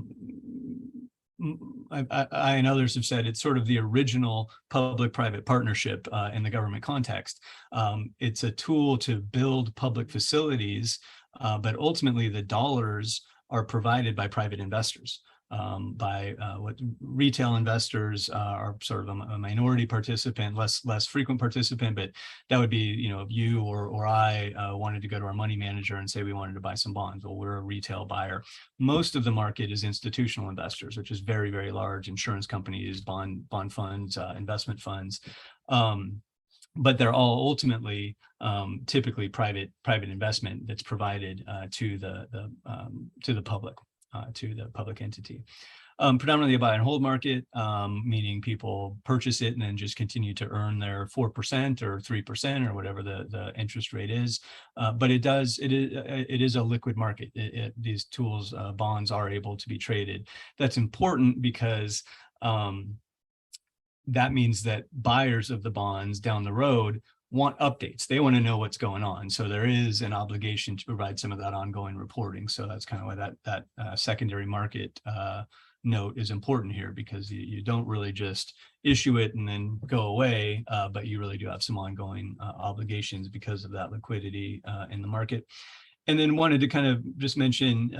and others have said it's sort of the original public-private partnership in the government context. It's a tool to build public facilities, but ultimately the dollars are provided by private investors. By what retail investors are sort of a minority participant, less frequent participant, but that would be, if you or I wanted to go to our money manager and say we wanted to buy some bonds. Well, we're a retail buyer. Most of the market is institutional investors, which is very, very large. Insurance companies, bond funds, investment funds. But they're all ultimately typically private investment that's provided to the public. To the public entity. Predominantly a buy and hold market, meaning people purchase it and then just continue to earn their 4% or 3% or whatever the interest rate is. But it is a liquid market. These tools, bonds, are able to be traded. That's important because that means that buyers of the bonds down the road want updates. They want to know what's going on. So there is an obligation to provide some of that ongoing reporting. So that's kind of why that secondary market note is important here, because you don't really just issue it and then go away, but you really do have some ongoing obligations because of that liquidity in the market. And then wanted to kind of just mention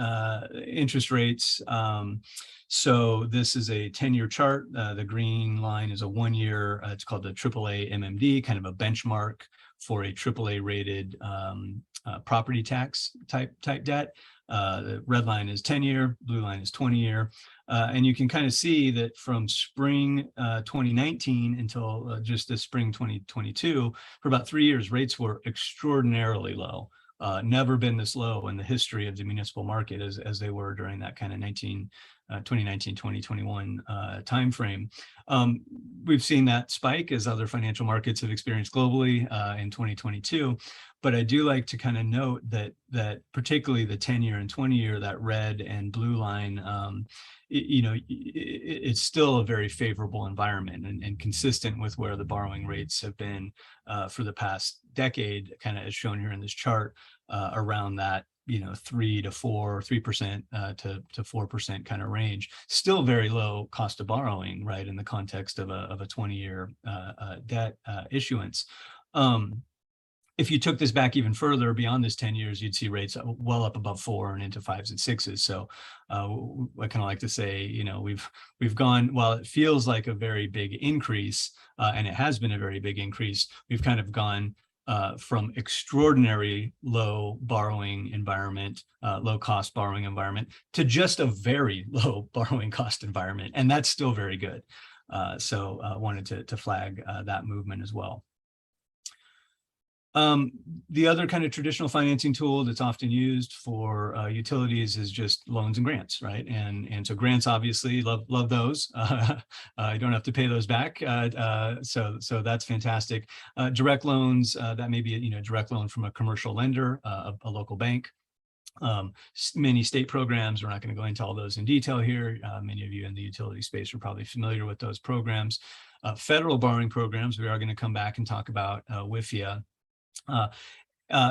interest rates. So this is a 10-year chart. The green line is a 1-year, it's called the AAA MMD, kind of a benchmark for a AAA rated property tax type debt. The red line is 10-year, blue line is 20-year. And you can kind of see that from spring 2019 until just this spring 2022, for about 3 years, rates were extraordinarily low. Never been this low in the history of the municipal market as they were during that kind of 2019, 2021 timeframe. We've seen that spike as other financial markets have experienced globally in 2022. But I do like to kind of note that particularly the 10-year and 20-year, that red and blue line, it's still a very favorable environment and consistent with where the borrowing rates have been for the past decade, kind of as shown here in this chart, around that 3% to 4% kind of range. Still very low cost of borrowing, right, in the context of a 20-year debt issuance. If you took this back even further beyond this 10 years, you'd see rates well up above 4 and into 5s and 6s. So I kind of like to say, we've gone, while it feels like a very big increase, and it has been a very big increase, we've kind of gone from extraordinary low borrowing environment, low cost borrowing environment, to just a very low borrowing cost environment. And that's still very good. So wanted to flag that movement as well. The other kind of traditional financing tool that's often used for utilities is just loans and grants, right? And so grants, obviously, love those. You don't have to pay those back, so that's fantastic. Direct loans, that may be a direct loan from a commercial lender, a local bank. Many state programs, we're not going to go into all those in detail here. Many of you in the utility space are probably familiar with those programs. Federal borrowing programs, we are going to come back and talk about with you.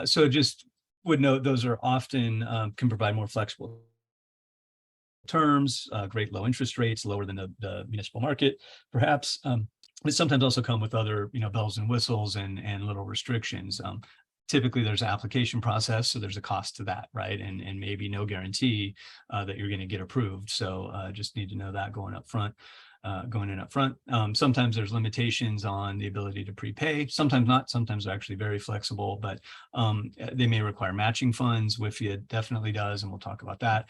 So just would note those are often can provide more flexible terms, great low interest rates, lower than the municipal market, perhaps. But sometimes also come with other, bells and whistles and little restrictions. Typically, there's an application process, so there's a cost to that, right? And maybe no guarantee that you're going to get approved. So just need to know that going up front. Sometimes there's limitations on the ability to prepay. Sometimes not. Sometimes they're actually very flexible, but they may require matching funds. WIFIA definitely does, and we'll talk about that.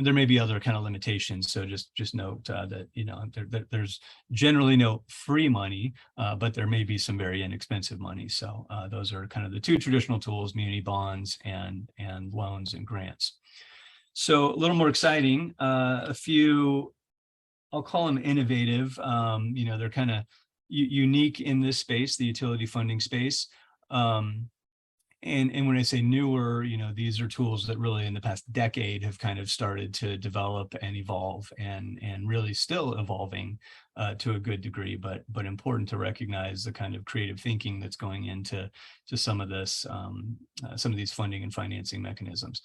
There may be other kind of limitations. So just note that there's generally no free money, but there may be some very inexpensive money. So those are kind of the two traditional tools: muni bonds and loans and grants. So a little more exciting, a few, I'll call them innovative. They're kind of unique in this space, the utility funding space. And when I say newer, these are tools that really in the past decade have kind of started to develop and evolve and really still evolving to a good degree, but important to recognize the kind of creative thinking that's going into some of this, some of these funding and financing mechanisms.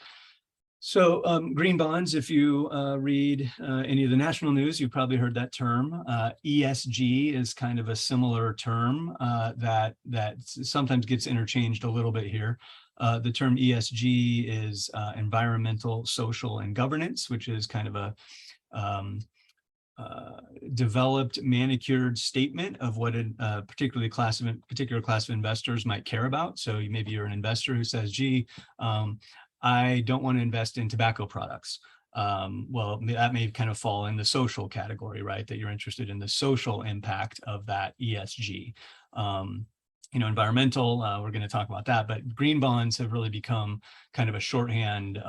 So green bonds, if you read any of the national news, you've probably heard that term. ESG is kind of a similar term that sometimes gets interchanged a little bit here. The term ESG is environmental, social, and governance, which is kind of a developed, manicured statement of what a particular class of investors might care about. So maybe you're an investor who says, gee, I don't want to invest in tobacco products. Well, that may kind of fall in the social category, right? That you're interested in the social impact of that ESG. Environmental, we're going to talk about that, but green bonds have really become kind of a shorthand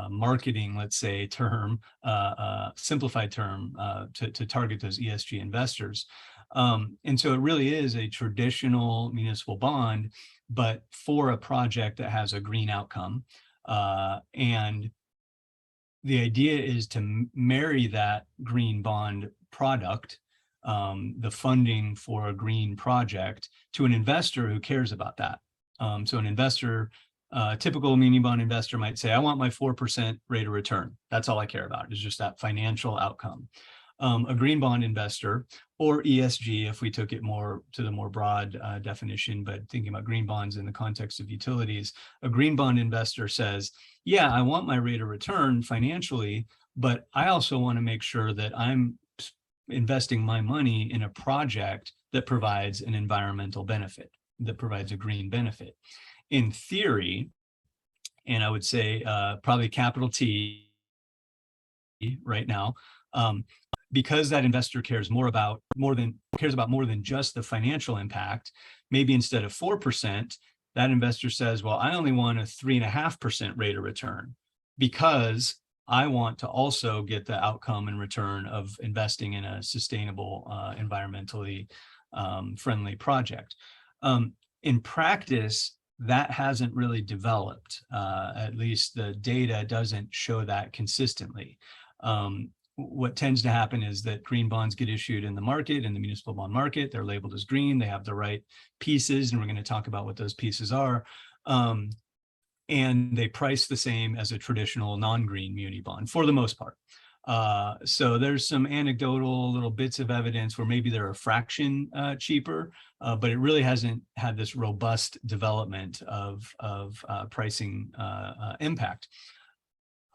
marketing, let's say, term, simplified term to target those ESG investors. And so it really is a traditional municipal bond, but for a project that has a green outcome. And the idea is to marry that green bond product, the funding for a green project, to an investor who cares about that. So an investor, typical muni bond investor might say, I want my 4% rate of return. That's all I care about, is just that financial outcome. A green bond investor, or ESG, if we took it more to the more broad definition, but thinking about green bonds in the context of utilities, a green bond investor says, yeah, I want my rate of return financially, but I also want to make sure that I'm investing my money in a project that provides an environmental benefit, that provides a green benefit. In theory, and I would say probably capital T right now, because that investor cares about more than just the financial impact, maybe instead of 4%, that investor says, well, I only want a 3.5% rate of return because I want to also get the outcome and return of investing in a sustainable, environmentally friendly project. In practice, that hasn't really developed. At least the data doesn't show that consistently. What tends to happen is that green bonds get issued in the market, in the municipal bond market. They're labeled as green. They have the right pieces, and we're going to talk about what those pieces are. And they price the same as a traditional non-green muni bond for the most part. So there's some anecdotal little bits of evidence where maybe they're a fraction cheaper, but it really hasn't had this robust development of pricing impact.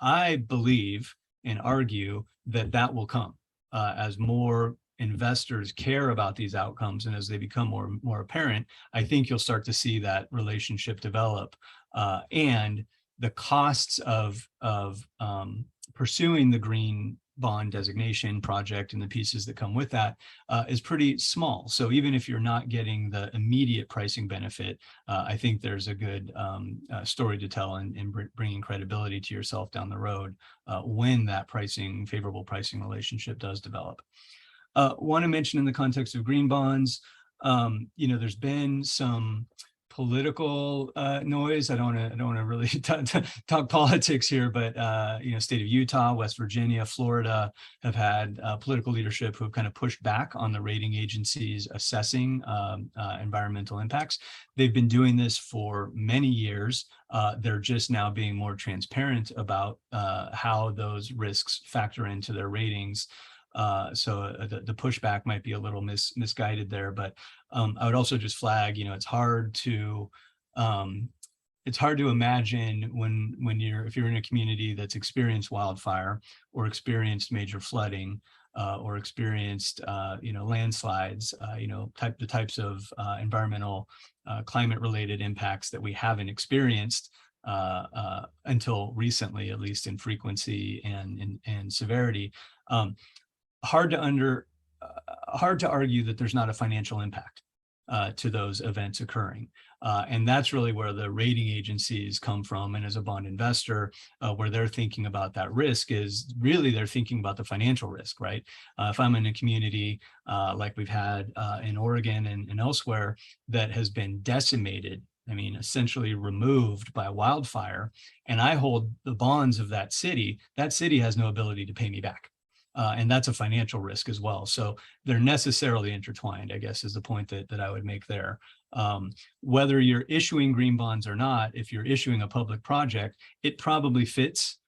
I believe and argue that will come as more investors care about these outcomes, and as they become more apparent. I think you'll start to see that relationship develop, and the costs of pursuing the green bond designation project and the pieces that come with that is pretty small. So even if you're not getting the immediate pricing benefit, I think there's a good story to tell in bringing credibility to yourself down the road when that favorable pricing relationship does develop. Want to mention in the context of green bonds, there's been some political noise. I don't want to really talk politics here, but state of Utah, West Virginia, Florida have had political leadership who have kind of pushed back on the rating agencies assessing environmental impacts. They've been doing this for many years. They're just now being more transparent about how those risks factor into their ratings. So the pushback might be a little misguided there, but I would also just flag, it's hard to imagine if you're in a community that's experienced wildfire or experienced major flooding or experienced landslides, the types of environmental climate related impacts that we haven't experienced until recently, at least in frequency and severity. Hard to argue that there's not a financial impact to those events occurring. And that's really where the rating agencies come from. And as a bond investor, where they're thinking about that risk is really they're thinking about the financial risk, right? If I'm in a community like we've had in Oregon and elsewhere that has been decimated, essentially removed by wildfire, and I hold the bonds of that city has no ability to pay me back. And that's a financial risk as well. So they're necessarily intertwined, I guess, is the point that I would make there. Whether you're issuing green bonds or not, if you're issuing a public project, it probably fits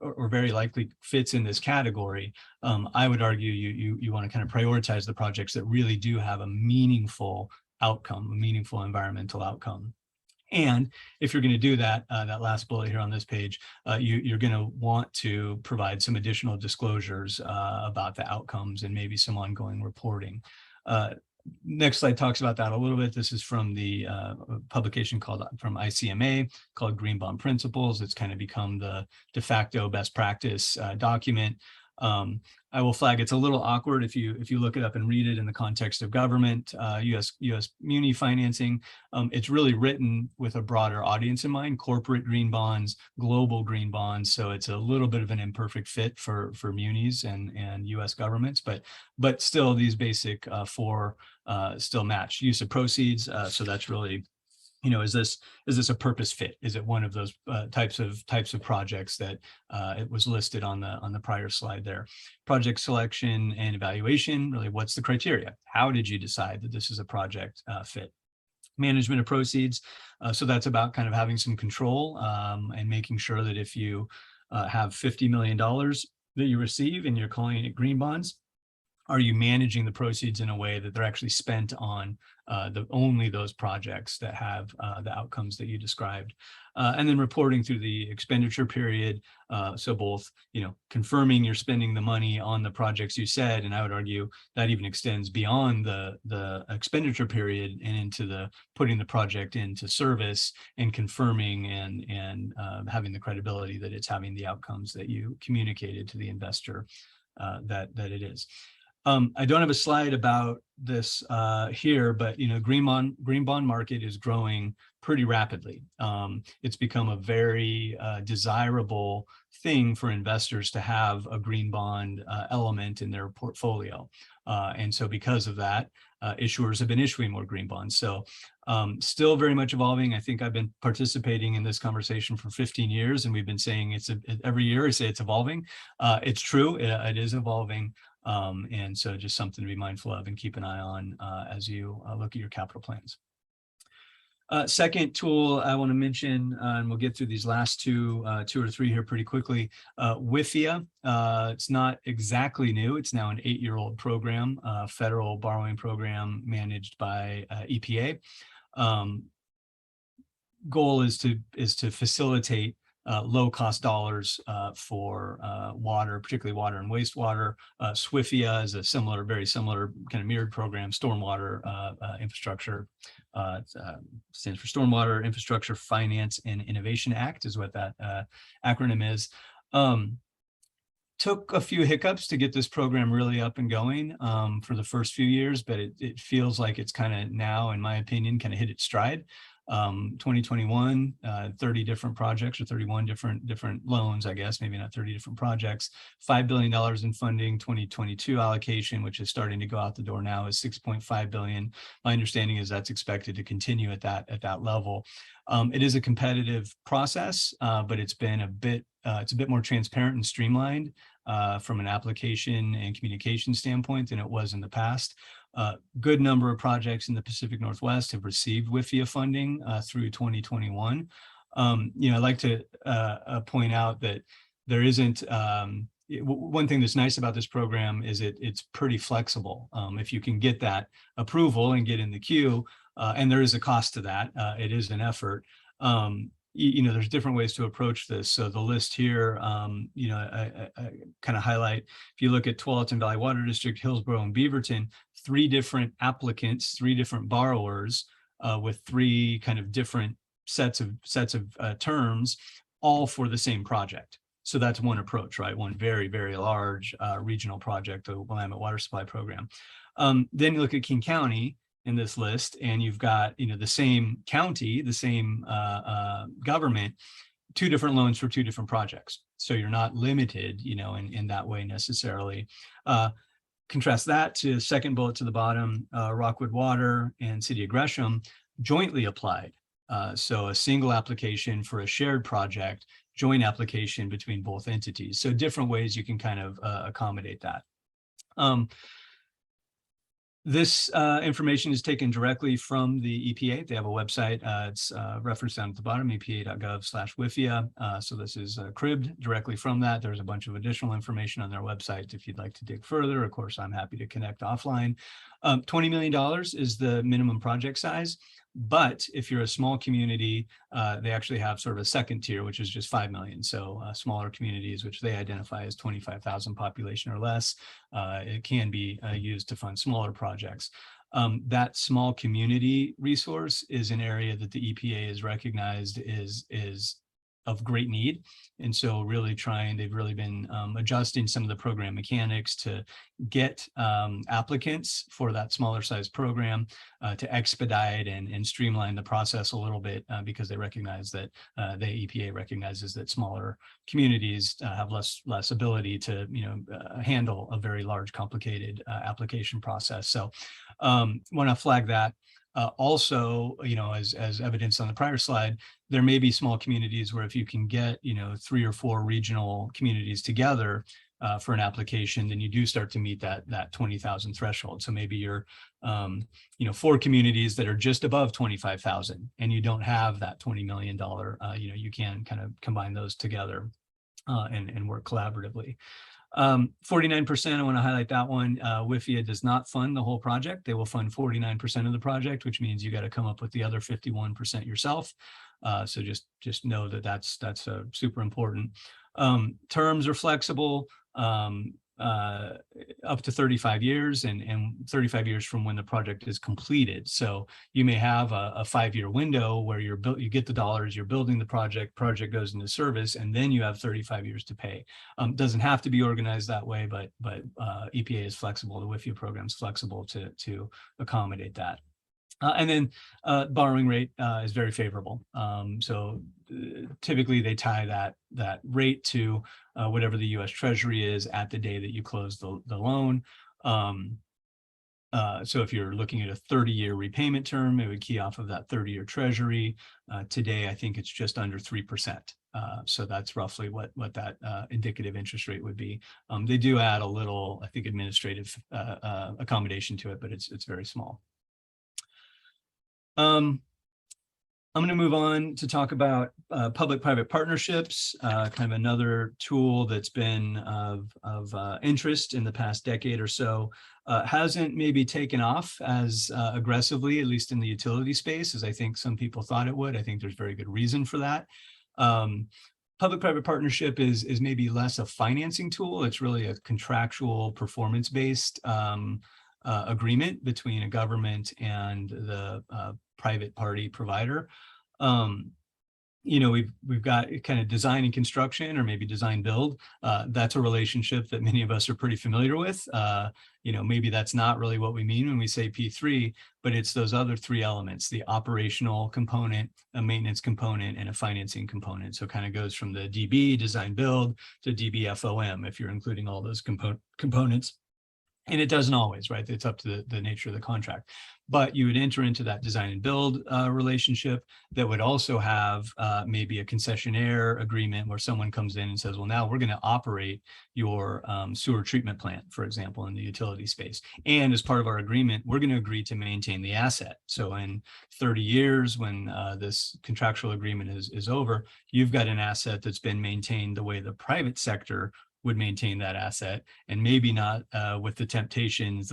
or very likely fits in this category. I would argue you want to kind of prioritize the projects that really do have a meaningful outcome, a meaningful environmental outcome. And if you're going to do that, that last bullet here on this page, you're going to want to provide some additional disclosures about the outcomes and maybe some ongoing reporting. Next slide talks about that a little bit. This is from the publication from ICMA called Green Bond Principles. It's kind of become the de facto best practice document. I will flag it's a little awkward if you look it up and read it in the context of government, U.S. muni financing. It's really written with a broader audience in mind: corporate green bonds, global green bonds. So it's a little bit of an imperfect fit for munis and U.S. governments, but still these basic four still match. Use of proceeds. So that's really, is this a purpose fit? Is it one of those types of projects that it was listed on the prior slide there? Project selection and evaluation. Really, what's the criteria? How did you decide that this is a project fit? Management of proceeds. So that's about kind of having some control and making sure that if you have $50 million that you receive and you're calling it green bonds, are you managing the proceeds in a way that they're actually spent on only those projects that have the outcomes that you described? And then reporting through the expenditure period. So both, confirming you're spending the money on the projects you said, and I would argue that even extends beyond the expenditure period and into the putting the project into service and confirming and having the credibility that it's having the outcomes that you communicated to the investor that it is. I don't have a slide about this here, but green bond market is growing pretty rapidly. It's become a very desirable thing for investors to have a green bond element in their portfolio. And so because of that, issuers have been issuing more green bonds. So still very much evolving. I think I've been participating in this conversation for 15 years, and we've been saying every year I say it's evolving. It's true, it is evolving. And so just something to be mindful of and keep an eye on as you look at your capital plans. Second tool I want to mention, and we'll get through these last two or three here pretty quickly. WIFIA, it's not exactly new. It's now an 8-year-old program, federal borrowing program managed by EPA. Goal is to facilitate low-cost dollars for water, particularly water and wastewater. SWIFIA is a very similar kind of mirrored program. Stormwater infrastructure stands for Stormwater Infrastructure Finance and Innovation Act is what that acronym is. Took a few hiccups to get this program really up and going for the first few years, but it feels like it's kind of now, in my opinion, kind of hit its stride. 2021, 30 different projects, or 31 different loans, I guess, maybe not 30 different projects. $5 billion in funding. 2022 allocation, which is starting to go out the door now, is $6.5 billion. My understanding is that's expected to continue at that level. It is a competitive process, but it's been it's a bit more transparent and streamlined from an application and communication standpoint than it was in the past. Good number of projects in the Pacific Northwest have received WIFIA funding through 2021. I'd like to point out that there isn't, one thing that's nice about this program is it's pretty flexible. If you can get that approval and get in the queue, and there is a cost to that, it is an effort. There's different ways to approach this. So the list here, I kind of highlight, if you look at Tualatin Valley Water District, Hillsborough, and Beaverton, 3 different applicants, 3 different borrowers with 3 kind of different sets of terms, all for the same project. So that's one approach, right? One very, very large regional project, the Willamette Water Supply Program. Then you look at King County in this list, and you've got, the same county, the same government, 2 different loans for 2 different projects. So you're not limited, in that way necessarily. Contrast that to the second bullet to the bottom, Rockwood Water and City of Gresham jointly applied. So a single application for a shared project, joint application between both entities. So different ways you can kind of accommodate that. This information is taken directly from the EPA. They have a website. It's referenced down at the bottom, epa.gov/WIFIA. So this is cribbed directly from that. There's a bunch of additional information on their website if you'd like to dig further. Of course, I'm happy to connect offline. $20 million is the minimum project size. But if you're a small community, they actually have sort of a second tier, which is just 5 million. So smaller communities, which they identify as 25,000 population or less, it can be used to fund smaller projects. That small community resource is an area that the EPA has recognized is of great need. And so they've really been adjusting some of the program mechanics to get applicants for that smaller size program to expedite and streamline the process a little bit because they recognize that the EPA recognizes that smaller communities have less ability to handle a very large, complicated application process. So want to flag that. Also, as evidenced on the prior slide, there may be small communities where if you can get, 3 or 4 regional communities together for an application, then you do start to meet that 20,000 threshold. So maybe you're, 4 communities that are just above 25,000 and you don't have that $20 million, you can kind of combine those together and work collaboratively. 49%, I want to highlight that one. WIFIA does not fund the whole project. They will fund 49% of the project, which means you got to come up with the other 51% yourself. So just know that that's super important. Terms are flexible, up to 35 years and 35 years from when the project is completed. So you may have a 5-year window where you get the dollars, you're building the project goes into service, and then you have 35 years to pay. Doesn't have to be organized that way, but EPA is flexible. The WIFIA program is flexible to accommodate that. And then borrowing rate is very favorable. So typically they tie that rate to whatever the U.S. Treasury is at the day that you close the loan. So if you're looking at a 30-year repayment term, it would key off of that 30-year Treasury. Today, I think it's just under 3%. So that's roughly what that indicative interest rate would be. They do add a little, I think, administrative accommodation to it, but it's very small. I'm going to move on to talk about public-private partnerships, kind of another tool that's been of interest in the past decade or so. Hasn't maybe taken off as aggressively, at least in the utility space, as I think some people thought it would. I think there's very good reason for that. Public-private partnership is maybe less a financing tool. It's really a contractual performance-based agreement between a government and the private party provider. we've got kind of design and construction, or maybe design build. That's a relationship that many of us are pretty familiar with. Maybe that's not really what we mean when we say P3, but it's those other three elements: the operational component, a maintenance component, and a financing component. So it kind of goes from the DB, design build, to DBFOM, if you're including all those components. And it doesn't always, right? It's up to the nature of the contract. But you would enter into that design and build relationship that would also have maybe a concessionaire agreement where someone comes in and says, well, now we're going to operate your sewer treatment plant, for example, in the utility space. And as part of our agreement, we're going to agree to maintain the asset. So in 30 years, when this contractual agreement is over, you've got an asset that's been maintained the way the private sector would maintain that asset, and maybe not with the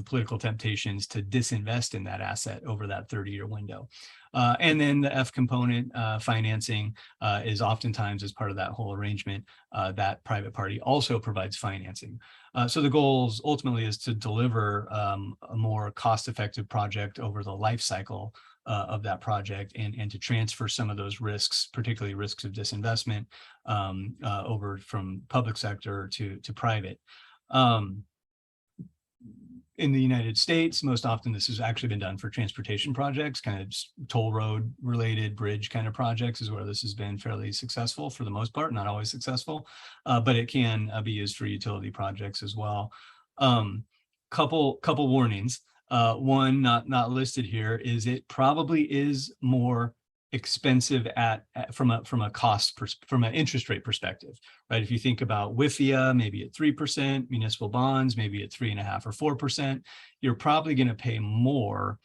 political temptations to disinvest in that asset over that 30-year window. And then the F component, financing, is oftentimes as part of that whole arrangement, that private party also provides financing. So the goals ultimately is to deliver a more cost-effective project over the life cycle of that project, and to transfer some of those risks, particularly risks of disinvestment, over from public sector to private. In the United States, most often this has actually been done for transportation projects, kind of toll road related, bridge kind of projects is where this has been fairly successful for the most part, not always successful, but it can be used for utility projects as well. Couple warnings. One not listed here is it probably is more expensive from an interest rate perspective, right? If you think about WIFIA, maybe at 3%, municipal bonds, maybe at 3.5% or 4%, you're probably going to pay more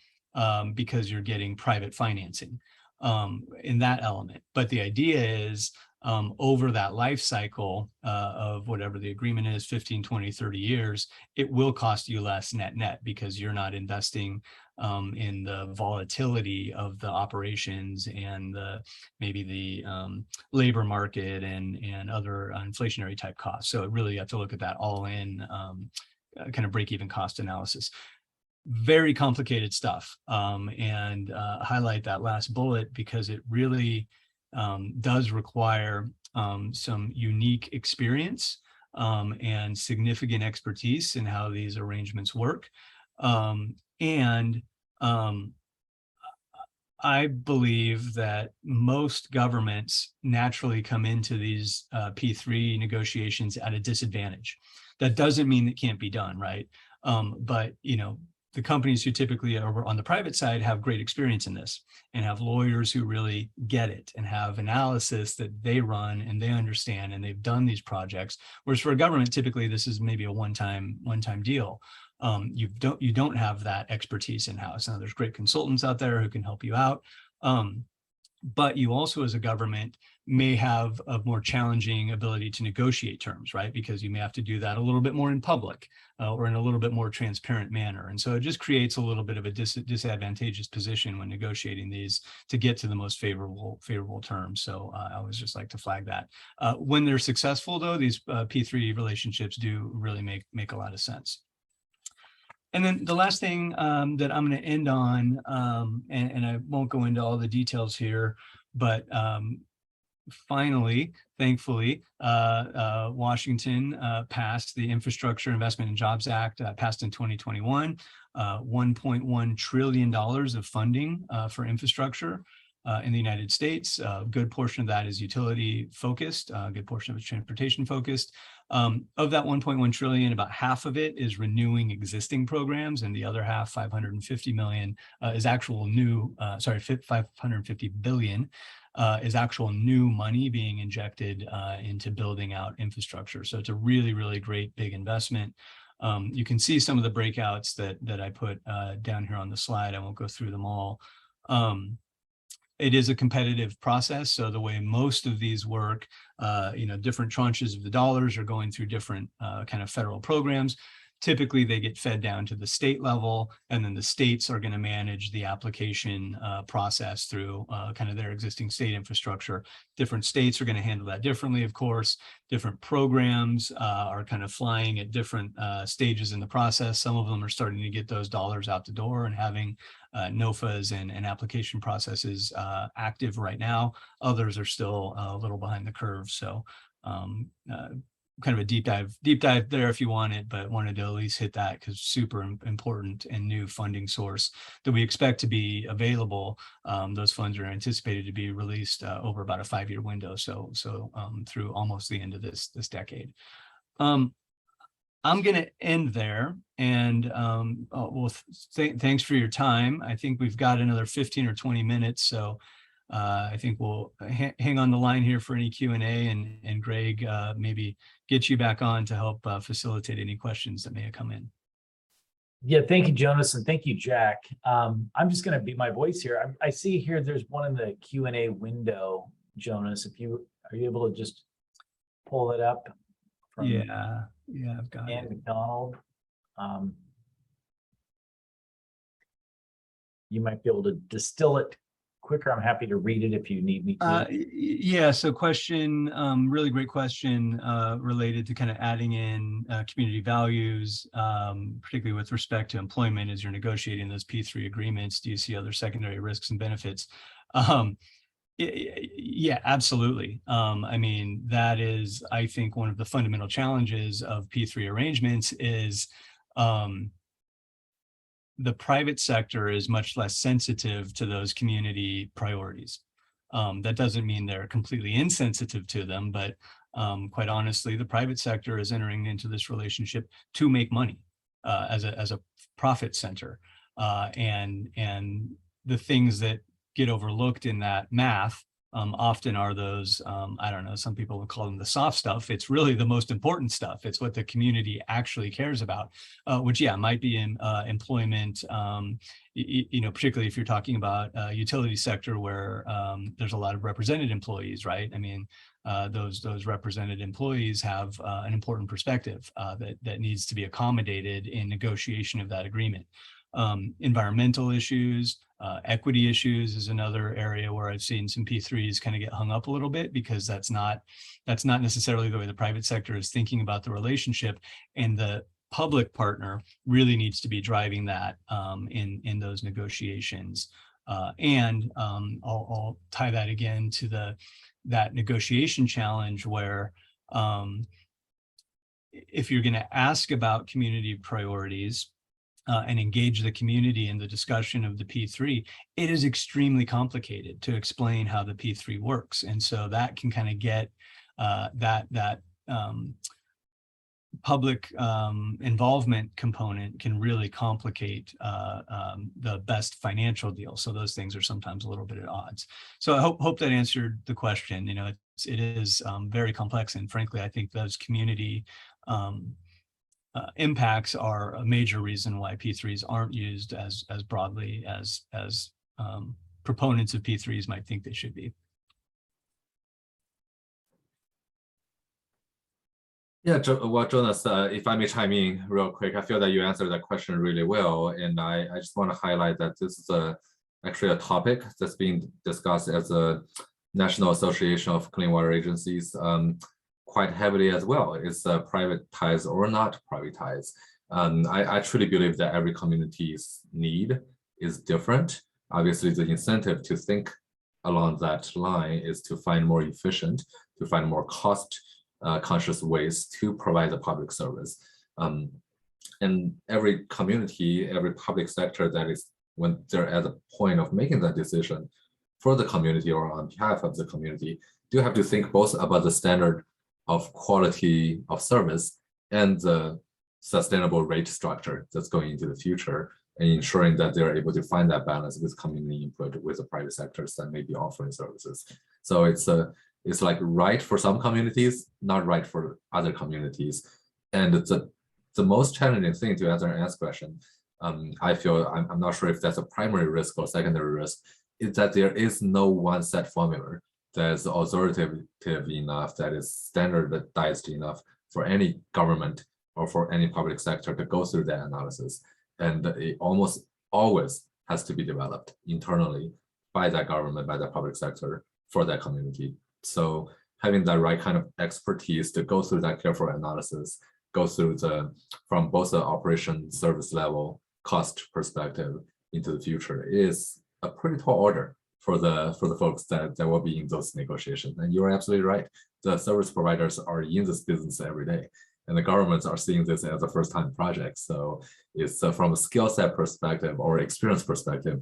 because you're getting private financing in that element. But the idea is over that life cycle of whatever the agreement is, 15, 20, 30 years, it will cost you less net because you're not investing in the volatility of the operations and maybe the labor market and other inflationary type costs. So really you have to look at that all in kind of break-even cost analysis. Very complicated stuff, and highlight that last bullet because it really does require some unique experience and significant expertise in how these arrangements work. I believe that most governments naturally come into these P3 negotiations at a disadvantage. That doesn't mean it can't be done, right? But the companies who typically are on the private side have great experience in this and have lawyers who really get it and have analysis that they run and they understand and they've done these projects. Whereas for a government, typically this is maybe a one-time deal. You don't have that expertise in-house. Now there's great consultants out there who can help you out. But you also, as a government, may have a more challenging ability to negotiate terms, right? Because you may have to do that a little bit more in public or in a little bit more transparent manner. And so it just creates a little bit of a disadvantageous position when negotiating these to get to the most favorable terms. So I always just like to flag that. When they're successful, though, these P3 relationships do really make a lot of sense. And then the last thing that I'm going to end on, and I won't go into all the details here, but finally, thankfully, Washington passed the Infrastructure Investment and Jobs Act, passed in 2021, $1.1 trillion of funding for infrastructure in the United States. A good portion of that is utility focused, a good portion of it is transportation focused. Of that 1.1 trillion, about half of it is renewing existing programs, and the other half, 550 million, is actual new, 550 billion is actual new money being injected into building out infrastructure. So it's a really, really great big investment. You can see some of the breakouts that I put down here on the slide. I won't go through them all. It is a competitive process. So the way most of these work, different tranches of the dollars are going through different kind of federal programs. typically they get fed down to the state level, and then the states are going to manage the application process through kind of their existing state infrastructure. Different states are going to handle that differently, of course. Different programs are kind of flying at different stages in the process. Some of them are starting to get those dollars out the door and having NOFAs and application processes active right now. Others are still a little behind the curve. So kind of a deep dive there if you want it, but wanted to at least hit that because super important and new funding source that we expect to be available. Those funds are anticipated to be released over about a 5-year window, so through almost the end of this decade. I'm going to end there, and thanks for your time. I think we've got another 15 or 20 minutes, so I think we'll hang on the line here for any Q&A, and Greg maybe get you back on to help facilitate any questions that may have come in. Yeah, thank you, Jonas, and thank you, Jack. I'm just going to be my voice here. I see here there's one in the Q&A window, Jonas. Are you able to just pull it up? Yeah, I've got Ann it. McDonald. You might be able to distill it quicker. I'm happy to read it if you need me to. Yeah, so question, really great question related to kind of adding in community values, particularly with respect to employment as you're negotiating those P3 agreements. Do you see other secondary risks and benefits? Yeah, absolutely. I mean, that is, I think, one of the fundamental challenges of P3 arrangements is the private sector is much less sensitive to those community priorities. That doesn't mean they're completely insensitive to them, but quite honestly, the private sector is entering into this relationship to make money as a profit center. And the things that get overlooked in that math often are those, I don't know, some people would call them the soft stuff. It's really the most important stuff. It's what the community actually cares about, which, yeah, might be in employment, particularly if you're talking about utility sector where there's a lot of represented employees, right? I mean, those represented employees have an important perspective that needs to be accommodated in negotiation of that agreement. Environmental issues, equity issues is another area where I've seen some P3s kind of get hung up a little bit, because that's not necessarily the way the private sector is thinking about the relationship, and the public partner really needs to be driving that in those negotiations. And I'll tie that again to that negotiation challenge where if you're going to ask about community priorities and engage the community in the discussion of the P3, it is extremely complicated to explain how the P3 works. And so that can kind of get that public involvement component can really complicate the best financial deal. So those things are sometimes a little bit at odds. So I hope that answered the question. It is very complex, and frankly, I think those community impacts are a major reason why P3s aren't used as broadly as proponents of P3s might think they should be. Yeah, well, Jonas, if I may chime in real quick, I feel that you answered that question really well, and I just want to highlight that this is actually a topic that's being discussed as a National Association of Clean Water Agencies quite heavily as well. Is privatized or not privatized? I truly believe that every community's need is different. Obviously, the incentive to think along that line is to find more efficient, to find more cost-conscious ways to provide the public service. And every community, every public sector that is, when they're at the point of making that decision for the community or on behalf of the community, do have to think both about the standard of quality of service and the sustainable rate structure that's going into the future, and ensuring that they're able to find that balance with community input with the private sectors that may be offering services. So it's like right for some communities, not right for other communities. And the most challenging thing to answer Ann's question, I feel, I'm not sure if that's a primary risk or secondary risk, is that there is no one set formula that is authoritative enough, that is standardized enough for any government or for any public sector to go through that analysis. And it almost always has to be developed internally by that government, by the public sector for that community. So having that right kind of expertise to go through that careful analysis, go through from both the operation service level cost perspective into the future is a pretty tall order for the folks that will be in those negotiations. And you're absolutely right. The service providers are in this business every day, and the governments are seeing this as a first-time project. So it's from a skill set perspective or experience perspective,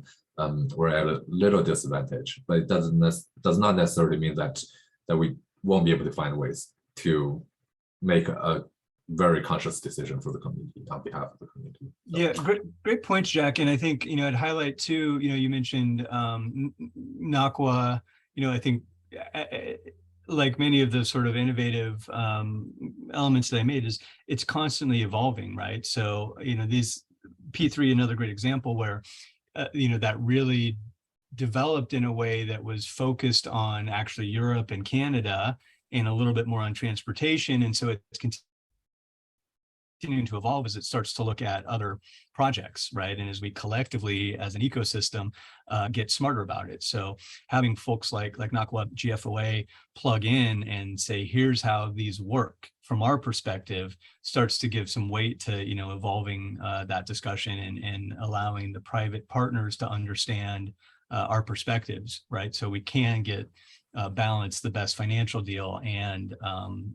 we're at a little disadvantage. But it does not necessarily mean that we won't be able to find ways to make a very conscious decision for the community on behalf of the community. So. Yeah, great points, Jack. And I think, I'd highlight too, you mentioned NACWA, I think like many of the sort of innovative elements that I made is it's constantly evolving, right? So, these P3, another great example where, that really developed in a way that was focused on actually Europe and Canada and a little bit more on transportation. And so it's continuing to evolve as it starts to look at other projects, right? And as we collectively, as an ecosystem, get smarter about it. So having folks like NACWA GFOA plug in and say, here's how these work from our perspective, starts to give some weight to, evolving that discussion and allowing the private partners to understand our perspectives, right? So we can get balance the best financial deal and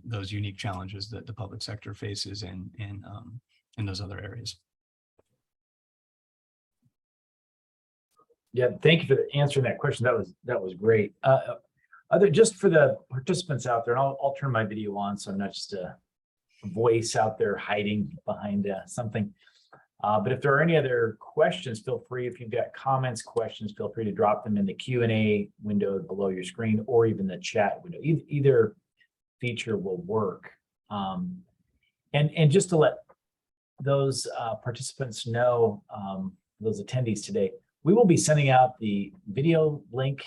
those unique challenges that the public sector faces in those other areas. Yeah, thank you for answering that question. That was great. Just for the participants out there, and I'll turn my video on so I'm not just a voice out there hiding behind something. But if there are any other questions, feel free. If you've got comments, questions, feel free to drop them in the Q&A window below your screen or even the chat window. Either feature will work. And just to let those participants know, those attendees today, we will be sending out the video link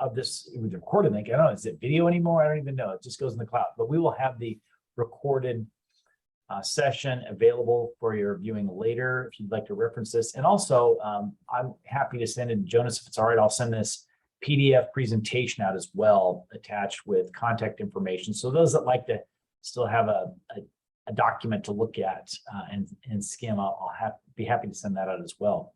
of this with the recorded link. I don't know, is it video anymore? I don't even know. It just goes in the cloud. But we will have the recorded session available for your viewing later if you'd like to reference this. And also, I'm happy to send it, Jonas, if it's all right, I'll send this PDF presentation out as well, attached with contact information. So those that like to still have a document to look at and skim, I'll be happy to send that out as well.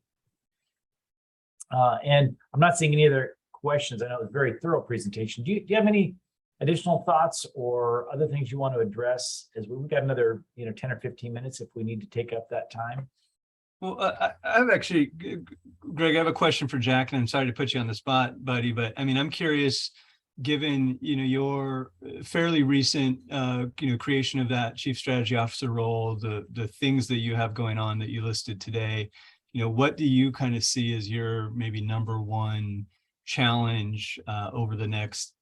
And I'm not seeing any other questions. I know it was a very thorough presentation. Do you have any additional thoughts or other things you want to address? As we've got another 10 or 15 minutes if we need to take up that time. Well, I've actually, Greg, I have a question for Jack, and I'm sorry to put you on the spot, buddy, but I mean, I'm curious, given your fairly recent creation of that chief strategy officer role, the things that you have going on that you listed today, what do you kind of see as your maybe number one challenge over the next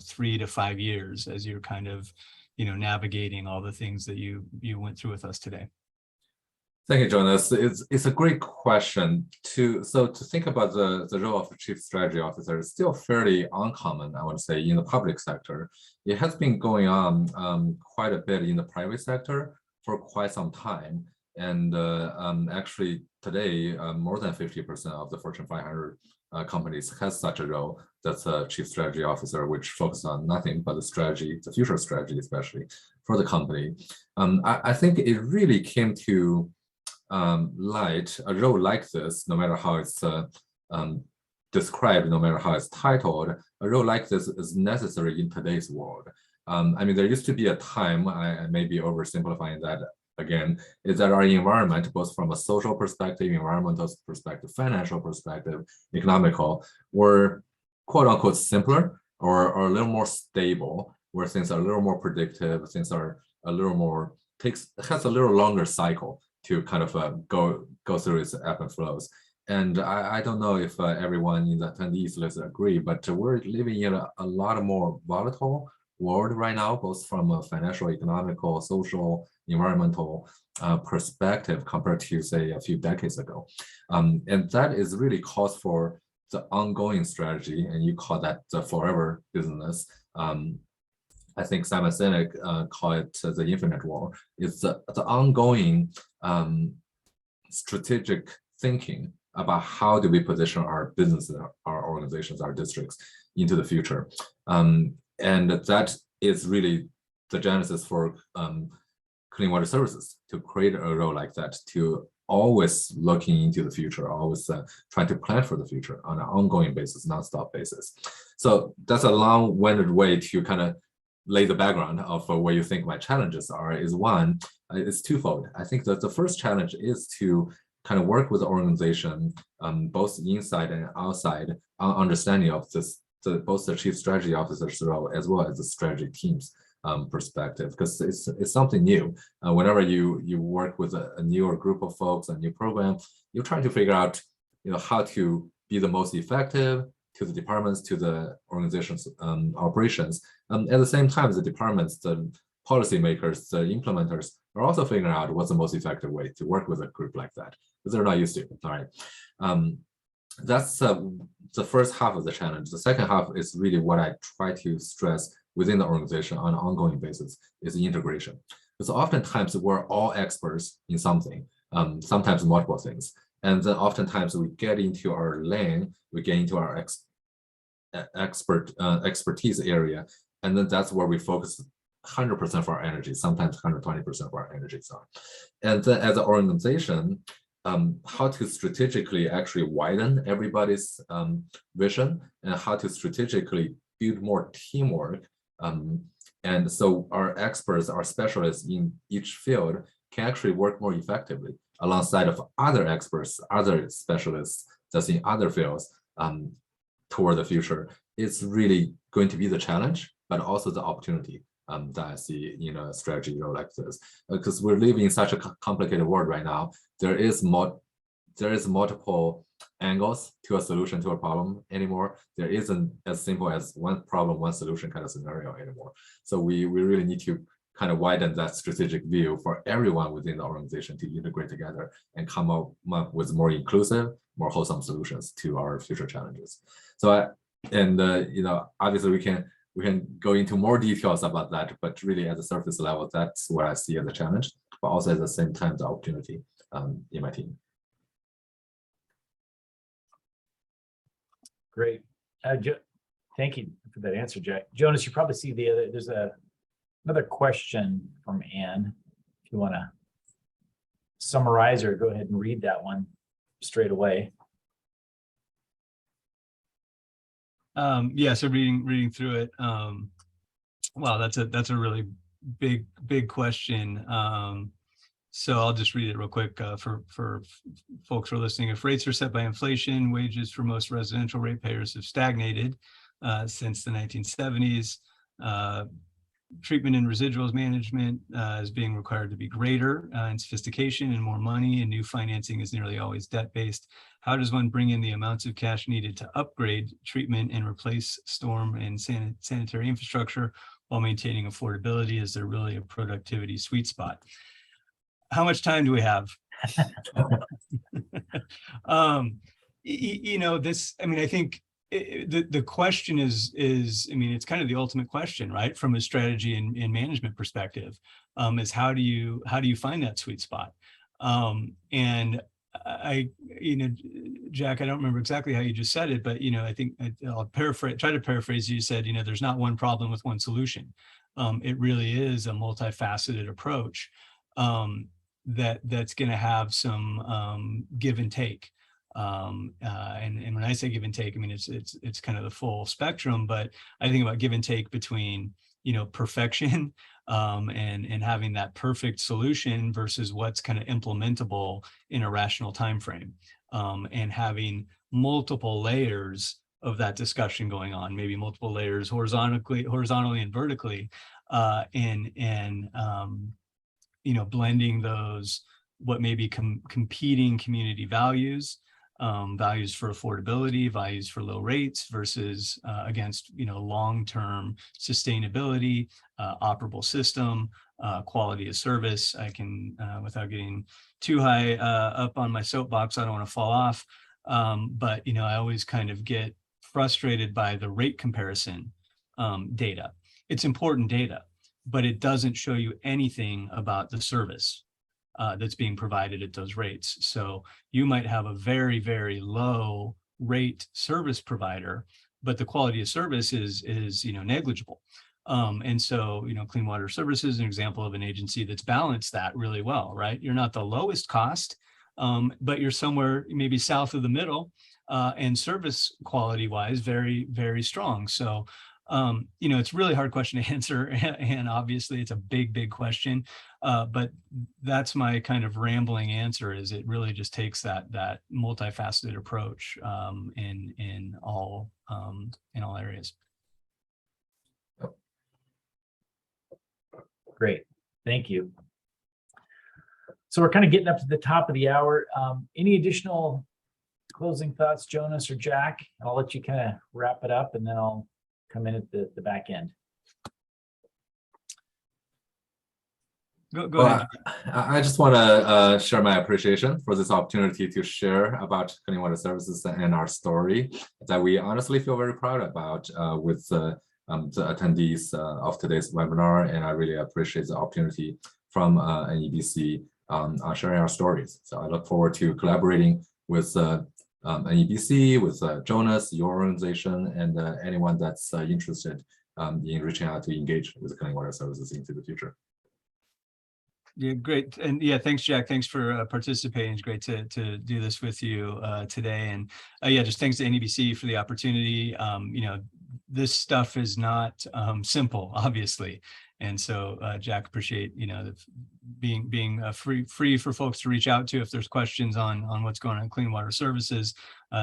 3 to 5 years as you're kind of navigating all the things that you went through with us today? Thank you, Jonas. It's a great question. To think about the role of the chief strategy officer is still fairly uncommon, I would say, in the public sector. It has been going on quite a bit in the private sector for quite some time. And actually today, more than 50% of the Fortune 500 companies has such a role. That's a chief strategy officer, which focuses on nothing but the strategy, the future strategy, especially for the company. I think it really came to light, a role like this, no matter how it's described, no matter how it's titled, a role like this is necessary in today's world. I mean, there used to be a time, I may be oversimplifying that again, is that our environment, both from a social perspective, environmental perspective, financial perspective, economical, were quote unquote simpler or a little more stable, where things are a little more predictive, things are a little more, has a little longer cycle to kind of go through its ebb and flows. And I don't know if everyone in the attendees list agree, but we're living in a lot more volatile world right now, both from a financial, economical, social, environmental perspective compared to, say, a few decades ago. And that is really calls for the ongoing strategy, and you call that the forever business, I think Simon Sinek call it the infinite war. It's the ongoing strategic thinking about how do we position our businesses, our organizations, our districts into the future. And that is really the genesis for clean water services, to create a role like that, to always looking into the future, always trying to plan for the future on an ongoing basis, non-stop basis. So that's a long-winded way to kind of lay the background of where you think my challenges are. Is one, it's twofold. I think that the first challenge is to kind of work with the organization, both inside and outside, on understanding of this, both the chief strategy officer's role as well as the strategy team's perspective, because it's something new. Whenever you work with a newer group of folks, a new program, you're trying to figure out, how to be the most effective to the departments, to the organization's operations. At the same time, the departments, the policymakers, the implementers are also figuring out what's the most effective way to work with a group like that, because they're not used to it. All right. That's the first half of the challenge. The second half is really what I try to stress within the organization on an ongoing basis, is the integration. Because oftentimes we're all experts in something, sometimes multiple things. And then oftentimes we get into our lane, we get into our expertise area, and then that's where we focus 100% of our energy, sometimes 120% of our energy. And then as an organization, how to strategically actually widen everybody's vision, and how to strategically build more teamwork. And so our experts, our specialists in each field can actually work more effectively alongside of other experts, other specialists that's in other fields toward the future. It's really going to be the challenge, but also the opportunity that I see in a strategy role like this. Because we're living in such a complicated world right now. There is multiple angles to a solution to a problem anymore. There isn't as simple as one problem, one solution kind of scenario anymore. So we really need to kind of widen that strategic view for everyone within the organization to integrate together and come up with more inclusive, more wholesome solutions to our future challenges. So, obviously we can go into more details about that, but really at the surface level, that's what I see as a challenge, but also at the same time, the opportunity in my team. Great. Thank you for that answer, Jack. Jonas, you probably see there's another question from Anne. If you want to summarize or go ahead and read that one straight away. Yeah, so reading through it. Wow, that's a really big question. So I'll just read it real quick for folks who are listening. If rates are set by inflation, wages for most residential ratepayers have stagnated since the 1970s. Treatment and residuals management is being required to be greater in sophistication and more money, and new financing is nearly always debt-based. How does one bring in the amounts of cash needed to upgrade treatment and replace storm and sanitary infrastructure while maintaining affordability? Is there really a productivity sweet spot? How much time do we have? I think the question is, it's kind of the ultimate question, right? From a strategy and management perspective, is how do you find that sweet spot? And Jack, I don't remember exactly how you just said it, but, I think I'll try to paraphrase. You said, there's not one problem with one solution. It really is a multifaceted approach that's going to have some give and take. And when I say give and take, it's kind of the full spectrum, but I think about give and take between, perfection and having that perfect solution versus what's kind of implementable in a rational time frame, and having multiple layers of that discussion going on, maybe multiple layers horizontally and vertically, blending those, what may be competing community values, values for affordability, values for low rates versus against long-term sustainability, operable system, quality of service. I can, without getting too high up on my soapbox, I don't want to fall off, but I always kind of get frustrated by the rate comparison data. it's important data, but it doesn't show you anything about the service that's being provided at those rates. So you might have a very, very low rate service provider, but the quality of service is negligible. And so, Clean Water Services is an example of an agency that's balanced that really well, right? You're not the lowest cost, but you're somewhere maybe south of the middle, and service quality wise, very, very strong. So, it's a really hard question to answer, and obviously it's a big, big question. But that's my kind of rambling answer, is it really just takes that multifaceted approach in all areas. Great, thank you. So we're kind of getting up to the top of the hour. Any additional closing thoughts, Jonas or Jack? I'll let you kind of wrap it up, and then I'll come in at the back end. Go ahead. I just want to share my appreciation for this opportunity to share about Clean Water Services and our story that we honestly feel very proud about with the attendees of today's webinar. And I really appreciate the opportunity from NEBC sharing our stories. So I look forward to collaborating with NEBC, with Jonas, your organization, and anyone that's interested in reaching out to engage with Clean Water Services into the future. Yeah, great. And yeah, thanks, Jack. Thanks for participating. It's great to do this with you today. And yeah, just thanks to NEBC for the opportunity. This stuff is not simple, obviously. And so, Jack, appreciate being free for folks to reach out to if there's questions on what's going on in Clean Water Services.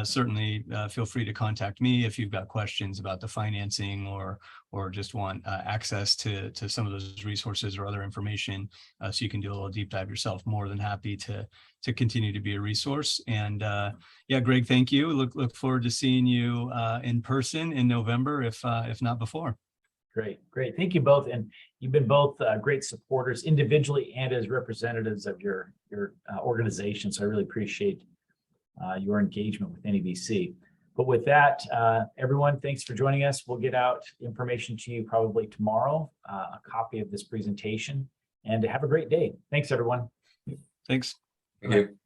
Certainly, feel free to contact me if you've got questions about the financing or just want access to some of those resources or other information, so you can do a little deep dive yourself. More than happy to continue to be a resource. And yeah, Greg, thank you. Look forward to seeing you in person in November, if not before. Great. Thank you both. And you've been both great supporters individually and as representatives of your organization. So I really appreciate your engagement with NEBC. But with that, everyone, thanks for joining us. We'll get out information to you probably tomorrow, a copy of this presentation, and have a great day. Thanks, everyone. Thanks. Thank you.